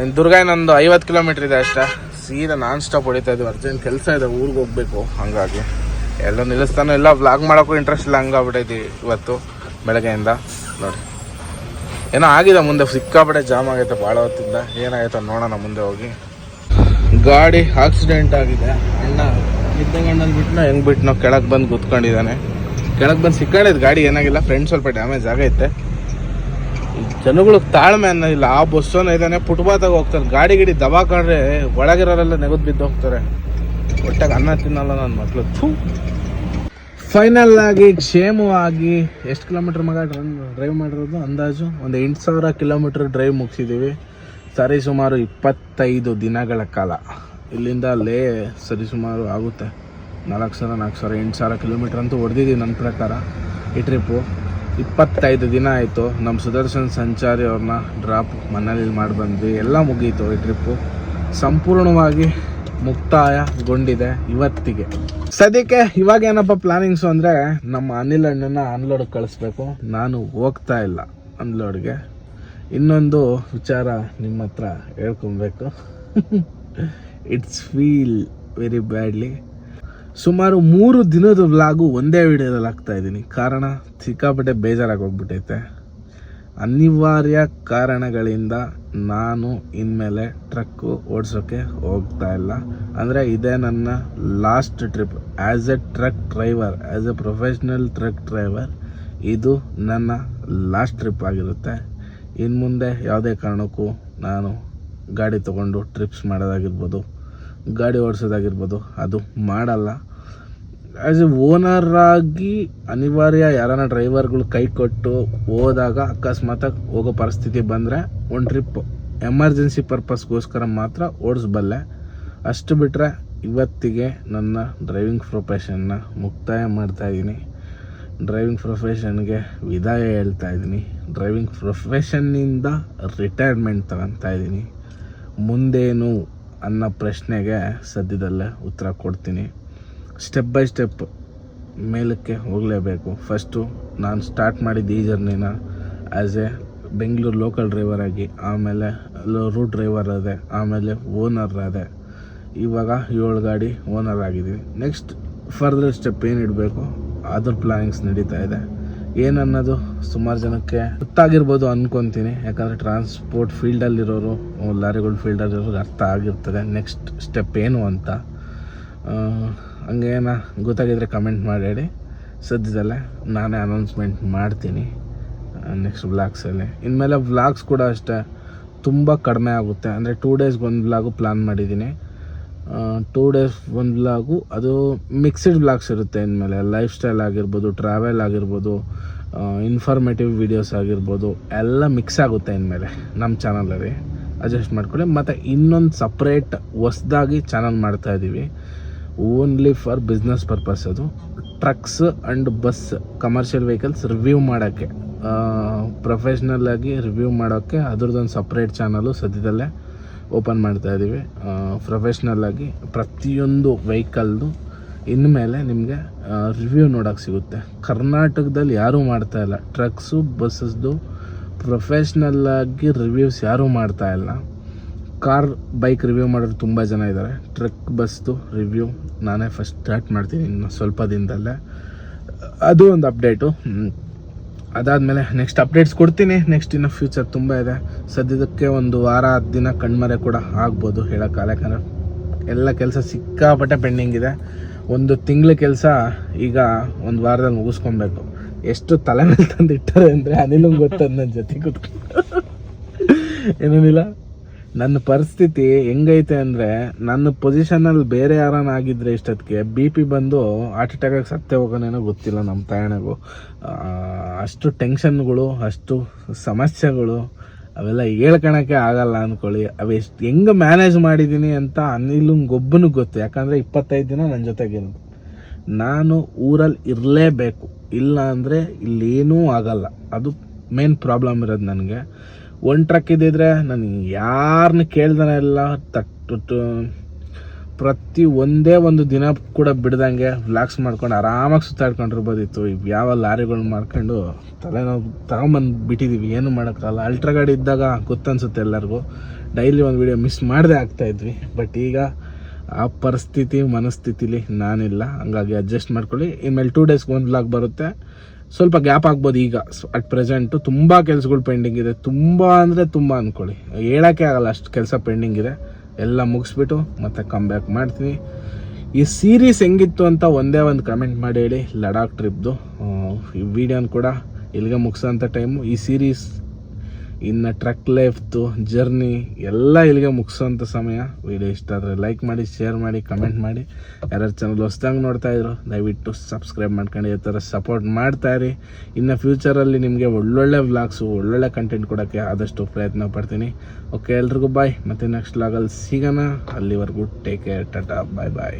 ಇನ್ನು ದುರ್ಗ ಇನ್ನೊಂದು 50 ಕಿಲೋಮೀಟ್ರ್ ಇದೆ ಅಷ್ಟೇ. ಸೀದಾ ನಾನ್ ಸ್ಟಾಪ್ ಹೊಡಿತಾ ಇದ್ದೀವಿ. ಅರ್ಜೆಂಟ್ ಕೆಲಸ ಇದೆ, ಊರಿಗೆ ಹೋಗ್ಬೇಕು. ಹಾಗಾಗಿ ಎಲ್ಲ ನಿಲ್ಲಿಸ್ತಾನೆ, ಎಲ್ಲ ವ್ಲಾಗ್ ಮಾಡೋಕ್ಕೂ ಇಂಟ್ರೆಸ್ಟ್ ಇಲ್ಲ, ಹಂಗಾಗ್ಬಿಟ್ಟೈತಿ ಇವತ್ತು ಬೆಳಗ್ಗೆಯಿಂದ. ನೋಡಿ ಏನೋ ಆಗಿದೆ, ಮುಂದೆ ಸಿಕ್ಕಾಪಟ್ಟೆ ಜಾಮ್ ಆಗೈತೆ ಭಾಳ ಹೊತ್ತಿಂದ. ಏನಾಗೈತೆ ನೋಡೋಣ ಮುಂದೆ ಹೋಗಿ. ಗಾಡಿ ಆಕ್ಸಿಡೆಂಟ್ ಆಗಿದೆ. ಅಣ್ಣ ನಿದ್ದೆ ಗಂಡಲ್ಲಿ ಬಿಟ್ಟನೋ ಹೆಂಗೆ ಬಿಟ್ಟನೋ ಕೆಳಗೆ ಬಂದು ಕೂತ್ಕೊಂಡಿದ್ದಾನೆ. ಕೆಳಗೆ ಬಂದು ಸಿಕ್ಕೊಂಡಿದ್ದು, ಗಾಡಿ ಏನಾಗಿಲ್ಲ, ಫ್ರಂಟ್ ಸ್ವಲ್ಪ ಡ್ಯಾಮೇಜ್ ಆಗೈತೆ. ಜನಗಳಿಗೆ ತಾಳ್ಮೆ ಅನ್ನೋದಿಲ್ಲ. ಆ ಬಸ್ಸನ್ನು ಇದ್ದಾನೆ ಫುಟ್ಪಾತಾಗ ಹೋಗ್ತಾರೆ, ಗಾಡಿ ಗಿಡಿ ದಬಾಕೊಂಡ್ರೆ ಒಳಗಿರೋರೆಲ್ಲ ನೆಗೆದು ಬಿದ್ದು ಹೋಗ್ತಾರೆ. ಒಟ್ಟಾಗ ಅನ್ನ ತಿನ್ನಲ್ಲ ನನ್ನ ಮಕ್ಕಳು. ಫೈನಲ್ ಆಗಿ ಕ್ಷೇಮವಾಗಿ ಎಷ್ಟು ಕಿಲೋಮೀಟ್ರ್ ಮಗ ಡ್ರೈವ್ ಮಾಡಿರೋದು? ಅಂದಾಜು ಒಂದು 8,000 ಕಿಲೋಮೀಟ್ರ್ ಡ್ರೈವ್ ಮುಗಿಸಿದ್ದೀವಿ. ಸರಿಸುಮಾರು 25 ದಿನಗಳ ಕಾಲ. ಇಲ್ಲಿಂದ ಅಲ್ಲೇ ಸರಿಸುಮಾರು ಆಗುತ್ತೆ 4,000, 8,000 ಕಿಲೋಮೀಟ್ರ್ ಅಂತೂ ಹೊಡೆದಿದ್ದೀವಿ ನನ್ನ ಪ್ರಕಾರ ಈ ಟ್ರಿಪ್ಪು. 25 ದಿನ ಆಯಿತು. ನಮ್ಮ ಸುದರ್ಶನ್ ಸಂಚಾರಿ ಅವ್ರನ್ನ ಡ್ರಾಪ್ ಮನೇಲಿ ಮಾಡಿ ಬಂದ್ವಿ. ಎಲ್ಲ ಮುಗೀತು. ಈ ಟ್ರಿಪ್ಪು ಸಂಪೂರ್ಣವಾಗಿ ಮುಕ್ತಾಯಗೊಂಡಿದೆ ಇವತ್ತಿಗೆ. ಸದ್ಯಕ್ಕೆ ಇವಾಗ ಏನಪ್ಪ ಪ್ಲಾನಿಂಗ್ಸು ಅಂದರೆ, ನಮ್ಮ ಅನಿಲ್ ಅಣ್ಣನ ಅನ್ಲೋಡ್ಗೆ ಕಳಿಸ್ಬೇಕು. ನಾನು ಹೋಗ್ತಾ ಇಲ್ಲ ಅನ್ಲೋಡ್ಗೆ. ಇನ್ನೊಂದು ವಿಚಾರ ನಿಮ್ಮ ಹತ್ರ ಹೇಳ್ಕೊಬೇಕು. It's feel very badly. ಸುಮಾರು 3 ದಿನದ ವ್ಲಾಗು ಒಂದೇ ವಿಡಿಯೋದಲ್ಲಿ ಹಾಕ್ತಾಯಿದ್ದೀನಿ. ಕಾರಣ ಸಿಕ್ಕಾಪಟ್ಟೆ ಬೇಜಾರಾಗಿ ಹೋಗ್ಬಿಟ್ಟೈತೆ. ಅನಿವಾರ್ಯ ಕಾರಣಗಳಿಂದ ನಾನು ಇನ್ಮೇಲೆ ಟ್ರಕ್ಕು ಓಡಿಸೋಕ್ಕೆ ಹೋಗ್ತಾ ಇಲ್ಲ. ಅಂದರೆ ಇದೇ ನನ್ನ last trip as a truck driver, as a professional truck driver. ಇದು ನನ್ನ ಲಾಸ್ಟ್ ಟ್ರಿಪ್ ಆಗಿರುತ್ತೆ. ಇನ್ನು ಮುಂದೆ ಯಾವುದೇ ಕಾರಣಕ್ಕೂ ನಾನು ಗಾಡಿ ತೊಗೊಂಡು ಟ್ರಿಪ್ಸ್ ಮಾಡೋದಾಗಿರ್ಬೋದು, ಗಾಡಿ ಓಡಿಸೋದಾಗಿರ್ಬೋದು ಅದು ಮಾಡಲ್ಲ. ಆ್ಯಸ್ ಎ ಓನರ್ ಆಗಿ ಅನಿವಾರ್ಯ ಯಾರನ್ನ ಡ್ರೈವರ್ಗಳು ಕೈ ಕೊಟ್ಟು ಹೋದಾಗ ಅಕಸ್ಮಾತಾಗಿ ಹೋಗೋ ಪರಿಸ್ಥಿತಿ ಬಂದರೆ ಒಂದು ಟ್ರಿಪ್ ಎಮರ್ಜೆನ್ಸಿ ಪರ್ಪಸ್ಗೋಸ್ಕರ ಮಾತ್ರ ಓಡಿಸ್ಬಲ್ಲೆ. ಅಷ್ಟು ಬಿಟ್ಟರೆ ಇವತ್ತಿಗೆ ನನ್ನ ಡ್ರೈವಿಂಗ್ ಪ್ರೊಫೆಷನ್ನ ಮುಕ್ತಾಯ ಮಾಡ್ತಾಯಿದ್ದೀನಿ. ಡ್ರೈವಿಂಗ್ ಪ್ರೊಫೆಷನ್ಗೆ ವಿದಾಯ ಹೇಳ್ತಾ ಇದ್ದೀನಿ. ಡ್ರೈವಿಂಗ್ ಪ್ರೊಫೆಷನ್ನಿಂದ ರಿಟೈರ್ಮೆಂಟ್ ತಗೊತಾ ಇದ್ದೀನಿ. ಮುಂದೇನು ಅನ್ನೋ ಪ್ರಶ್ನೆಗೆ ಸದ್ಯದಲ್ಲೇ ಉತ್ತರ ಕೊಡ್ತೀನಿ. ಸ್ಟೆಪ್ ಬೈ ಸ್ಟೆಪ್ ಮೇಲಕ್ಕೆ ಹೋಗಲೇಬೇಕು. ಫಸ್ಟು ನಾನು ಸ್ಟಾರ್ಟ್ ಮಾಡಿದ್ದು ಈ ಜರ್ನಿನ as a Bengaluru local driver ಆಗಿ, ಆಮೇಲೆ ರೂಟ್ ಡ್ರೈವರ್ ಆದೆ, ಆಮೇಲೆ ಓನರ್ ಆದೆ. ಇವಾಗ 7 ಗಾಡಿ ಓನರ್ ಆಗಿದ್ದೀವಿ. ನೆಕ್ಸ್ಟ್ ಫರ್ದರ್ ಸ್ಟೆಪ್ ಏನು ಇಡಬೇಕು ಅದ್ರ ಪ್ಲಾನಿಂಗ್ಸ್ ನಡೀತಾ ಇದೆ. ಏನನ್ನೋದು ಸುಮಾರು ಜನಕ್ಕೆ ಗೊತ್ತಾಗಿರ್ಬೋದು ಅಂದ್ಕೊತೀನಿ. ಯಾಕಂದರೆ ಟ್ರಾನ್ಸ್ಪೋರ್ಟ್ ಫೀಲ್ಡಲ್ಲಿರೋರು, ಲಾರಿಗಳ ಫೀಲ್ಡಲ್ಲಿರೋರು ಅರ್ಥ ಆಗಿರ್ತದೆ ನೆಕ್ಸ್ಟ್ ಸ್ಟೆಪ್ ಏನು ಅಂತ. ಹಂಗೇನ ಗೊತ್ತಾಗಿದ್ರೆ ಕಮೆಂಟ್ ಮಾಡಿ ಹೇಳಿ. ಸದ್ಯದಲ್ಲೇ ನಾನೇ ಅನೌನ್ಸ್ಮೆಂಟ್ ಮಾಡ್ತೀನಿ ನೆಕ್ಸ್ಟ್ ವ್ಲಾಗ್ಸಲ್ಲಿ. ಇನ್ಮೇಲೆ ವ್ಲಾಗ್ಸ್ ಕೂಡ ಅಷ್ಟೇ ತುಂಬ ಕಡಿಮೆ ಆಗುತ್ತೆ. ಅಂದರೆ 2 ಡೇಸ್ಗೆ ಒಂದು ವ್ಲಾಗು ಪ್ಲ್ಯಾನ್ ಮಾಡಿದ್ದೀನಿ. 2 ಡೇಸ್ ಒಂದು ವ್ಲಾಗು, ಅದು ಮಿಕ್ಸ್ಡ್ ವ್ಲಾಗ್ಸ್ ಇರುತ್ತೆ. ಇನ್ಮೇಲೆ ಲೈಫ್ ಸ್ಟೈಲ್ ಆಗಿರ್ಬೋದು, ಟ್ರಾವೆಲ್ ಆಗಿರ್ಬೋದು, ಇನ್ಫಾರ್ಮೇಟಿವ್ ವೀಡಿಯೋಸ್ ಆಗಿರ್ಬೋದು, ಎಲ್ಲ ಮಿಕ್ಸ್ ಆಗುತ್ತೆ ಇನ್ಮೇಲೆ ನಮ್ಮ ಚಾನಲಲ್ಲಿ. ಅಡ್ಜಸ್ಟ್ ಮಾಡ್ಕೊಳ್ಳಿ. ಮತ್ತು ಇನ್ನೊಂದು ಸಪ್ರೇಟ್ ಹೊಸ್ದಾಗಿ ಚಾನಲ್ ಮಾಡ್ತಾಯಿದ್ದೀವಿ, ಓನ್ಲಿ ಫಾರ್ ಬಿಸ್ನೆಸ್ ಪರ್ಪಸ್. ಅದು trucks and bus commercial vehicles review ಮಾಡೋಕ್ಕೆ, ಪ್ರೊಫೆಷ್ನಲ್ ಆಗಿ ರಿವ್ಯೂ ಮಾಡೋಕ್ಕೆ ಅದ್ರದ್ದೊಂದು ಸಪ್ರೇಟ್ ಚಾನಲು ಸದ್ಯದಲ್ಲೇ ಓಪನ್ ಮಾಡ್ತಾಯಿದ್ದೀವಿ. ಪ್ರೊಫೆಷ್ನಲ್ ಆಗಿ ಪ್ರತಿಯೊಂದು ವೆಹಿಕಲ್ದು ಇನ್ಮೇಲೆ ನಿಮಗೆ ರಿವ್ಯೂ ನೋಡೋಕ್ಕೆ ಸಿಗುತ್ತೆ. ಕರ್ನಾಟಕದಲ್ಲಿ ಯಾರೂ ಮಾಡ್ತಾಯಿಲ್ಲ ಟ್ರಕ್ಸು ಬಸ್ಸಸ್ದು ಪ್ರೊಫೆಷ್ನಲ್ಲಾಗಿ ರಿವ್ಯೂಸ್ ಯಾರೂ ಮಾಡ್ತಾಯಿಲ್ಲ. ಕಾರ್ ಬೈಕ್ ರಿವ್ಯೂ ಮಾಡೋರು ತುಂಬ ಜನ ಇದ್ದಾರೆ. ಟ್ರಕ್ ಬಸ್ದು ರಿವ್ಯೂ ನಾನೇ ಫಸ್ಟ್ ಸ್ಟಾರ್ಟ್ ಮಾಡ್ತೀನಿ ಇನ್ನು ಸ್ವಲ್ಪ ದಿನದಲ್ಲೇ. ಅದು ಒಂದು ಅಪ್ಡೇಟು. ಅದಾದಮೇಲೆ ನೆಕ್ಸ್ಟ್ ಅಪ್ಡೇಟ್ಸ್ ಕೊಡ್ತೀನಿ. ನೆಕ್ಸ್ಟ್ ಇನ್ನು ಫ್ಯೂಚರ್ ತುಂಬ ಇದೆ. ಸದ್ಯದಕ್ಕೆ ಒಂದು ವಾರ 10 ದಿನ ಕಣ್ಮರೆ ಕೂಡ ಆಗ್ಬೋದು ಹೇಳೋಕ್ಕಾಗಲ್ಲ. ಯಾಕಂದರೆ ಎಲ್ಲ ಕೆಲಸ ಸಿಕ್ಕಾಪಟ್ಟೆ ಪೆಂಡಿಂಗ್ ಇದೆ. 1 ತಿಂಗಳ ಕೆಲಸ ಈಗ 1 ವಾರದಲ್ಲಿ ಮುಗಿಸ್ಕೊಬೇಕು. ಎಷ್ಟು ತಲೆ ಮೇಲೆ ತಂದು ಇಟ್ಟಾರೆ ಅಂದರೆ ಅನಿಲಂಗೆ ಗೊತ್ತದ ನನ್ನ ಜೊತೆ ಕೂತ್ಕೊಂಡು. ಏನೇನಿಲ್ಲ, ನನ್ನ ಪರಿಸ್ಥಿತಿ ಹೆಂಗೈತೆ ಅಂದರೆ, ನನ್ನ ಪೊಸಿಷನಲ್ಲಿ ಬೇರೆ ಯಾರನ್ನ ಆಗಿದ್ರೆ ಇಷ್ಟೊತ್ತಿಗೆ BP ಬಂದು ಹಾರ್ಟ್ ಅಟ್ಯಾಕಾಗಿ ಸತ್ತೇ ಹೋಗೋನೇನೋ ಗೊತ್ತಿಲ್ಲ ನಮ್ಮ ತಾಯಣಗೂ. ಅಷ್ಟು ಟೆನ್ಷನ್ಗಳು, ಅಷ್ಟು ಸಮಸ್ಯೆಗಳು, ಅವೆಲ್ಲ ಹೇಳ್ಕೊಳಕ್ಕೆ ಆಗಲ್ಲ ಅಂದ್ಕೊಳ್ಳಿ. ಅವೆಷ್ಟು ಹೆಂಗೆ ಮ್ಯಾನೇಜ್ ಮಾಡಿದ್ದೀನಿ ಅಂತ ಅನಿಲಂಗೊಬ್ಬನಿಗೆ ಗೊತ್ತು. ಯಾಕಂದರೆ 25 ದಿನ ನನ್ನ ಜೊತೆಗಿರೋದು. ನಾನು ಊರಲ್ಲಿ ಇರಲೇಬೇಕು, ಇಲ್ಲ ಅಂದರೆ ಇಲ್ಲೇನೂ ಆಗಲ್ಲ. ಅದು ಮೇನ್ ಪ್ರಾಬ್ಲಮ್ ಇರೋದು ನನಗೆ. ಒಂದು ಟ್ರಕ್ ಇದ್ದಿದ್ರೆ ನಾನು ಯಾರನ್ನ ಕೇಳ್ದಾನೆ ಎಲ್ಲ ಪ್ರತಿ ಒಂದೇ ಒಂದು ದಿನ ಕೂಡ ಬಿಡ್ದಂಗೆ ವ್ಲಾಗ್ಸ್ ಮಾಡ್ಕೊಂಡು ಆರಾಮಾಗಿ ಸುತ್ತಾಡ್ಕೊಂಡಿರ್ಬೋದಿತ್ತು. ಯಾವ ಲಾರಿಗಳು ಮಾಡ್ಕೊಂಡು ತಲೆನೋವು ತಗೊಂಬಂದು ಬಿಟ್ಟಿದ್ದೀವಿ, ಏನು ಮಾಡೋಕ್ಕಲ್ಲ. ಅಲ್ಟ್ರಾ ಗಾಡಿ ಇದ್ದಾಗ ಗೊತ್ತನ್ಸುತ್ತೆ ಎಲ್ಲರಿಗೂ, ಡೈಲಿ ಒಂದು ವಿಡಿಯೋ ಮಿಸ್ ಮಾಡದೆ ಆಗ್ತಾಯಿದ್ವಿ. ಬಟ್ ಈಗ ಆ ಪರಿಸ್ಥಿತಿ ಮನಸ್ಥಿತಿಲಿ ನಾನಿಲ್ಲ, ಹಂಗಾಗಿ ಅಡ್ಜಸ್ಟ್ ಮಾಡ್ಕೊಳ್ಳಿ. ಇನ್ಮೇಲೆ 2 ಡೇಸ್ಗೆ ಒಂದು ವ್ಲಾಗ್ ಬರುತ್ತೆ. ಸ್ವಲ್ಪ ಗ್ಯಾಪ್ ಆಗ್ಬೋದು. ಈಗ ಅಟ್ ಪ್ರೆಸೆಂಟು ತುಂಬ ಕೆಲಸಗಳು ಪೆಂಡಿಂಗ್ ಇದೆ, ತುಂಬ ಅಂದರೆ ತುಂಬ ಅಂದ್ಕೊಳ್ಳಿ, ಹೇಳೋಕ್ಕೆ ಆಗಲ್ಲ ಅಷ್ಟು ಕೆಲಸ ಪೆಂಡಿಂಗ್ ಇದೆ. ಎಲ್ಲ ಮುಗಿಸ್ಬಿಟ್ಟು ಮತ್ತೆ ಕಮ್ ಬ್ಯಾಕ್ ಮಾಡ್ತೀನಿ. ಈ ಸೀರೀಸ್ ಹೆಂಗಿತ್ತು ಅಂತ ಒಂದೇ ಒಂದು ಕಮೆಂಟ್ ಮಾಡಿ ಹೇಳಿ. ಲಡಾಖ್ ಟ್ರಿಪ್ದು ಈ ವಿಡಿಯೋನ ಕೂಡ ಇಲ್ಲಿಗೆ ಮುಗಿಸೋಂಥ ಟೈಮು. ಈ ಸೀರೀಸ್ ಇನ್ನು ಟ್ರಕ್ ಲೈಫ್ದು ಜರ್ನಿ ಎಲ್ಲ ಇಲ್ಲಿಗೆ ಮುಗಿಸೋಂಥ ಸಮಯ. ವಿಡಿಯೋ ಇಷ್ಟ ಆದರೆ ಲೈಕ್ ಮಾಡಿ, ಶೇರ್ ಮಾಡಿ, ಕಮೆಂಟ್ ಮಾಡಿ. ಯಾರ್ಯಾರು ಚಾನಲ್ ಹೊಸ್ದಂಗೆ ನೋಡ್ತಾಯಿದ್ರು ದಯವಿಟ್ಟು ಸಬ್ಸ್ಕ್ರೈಬ್ ಮಾಡ್ಕೊಂಡು ಈ ಥರ ಸಪೋರ್ಟ್ ಮಾಡ್ತಾಯಿರಿ. ಇನ್ನು ಫ್ಯೂಚರಲ್ಲಿ ನಿಮಗೆ ಒಳ್ಳೊಳ್ಳೆ ವ್ಲಾಗ್ಸು, ಒಳ್ಳೊಳ್ಳೆ ಕಂಟೆಂಟ್ ಕೊಡೋಕ್ಕೆ ಆದಷ್ಟು ಪ್ರಯತ್ನ ಪಡ್ತೀನಿ. ಓಕೆ, ಎಲ್ರಿಗೂ ಬಾಯ್. ಮತ್ತು ನೆಕ್ಸ್ಟ್ ವ್ಲಾಗಲ್ಲಿ ಸಿಗೋಣ. ಅಲ್ಲಿವರೆಗೂ ಟೇಕ್ ಕೇರ್, ಟಾಟಾ, ಬಾಯ್ ಬಾಯ್.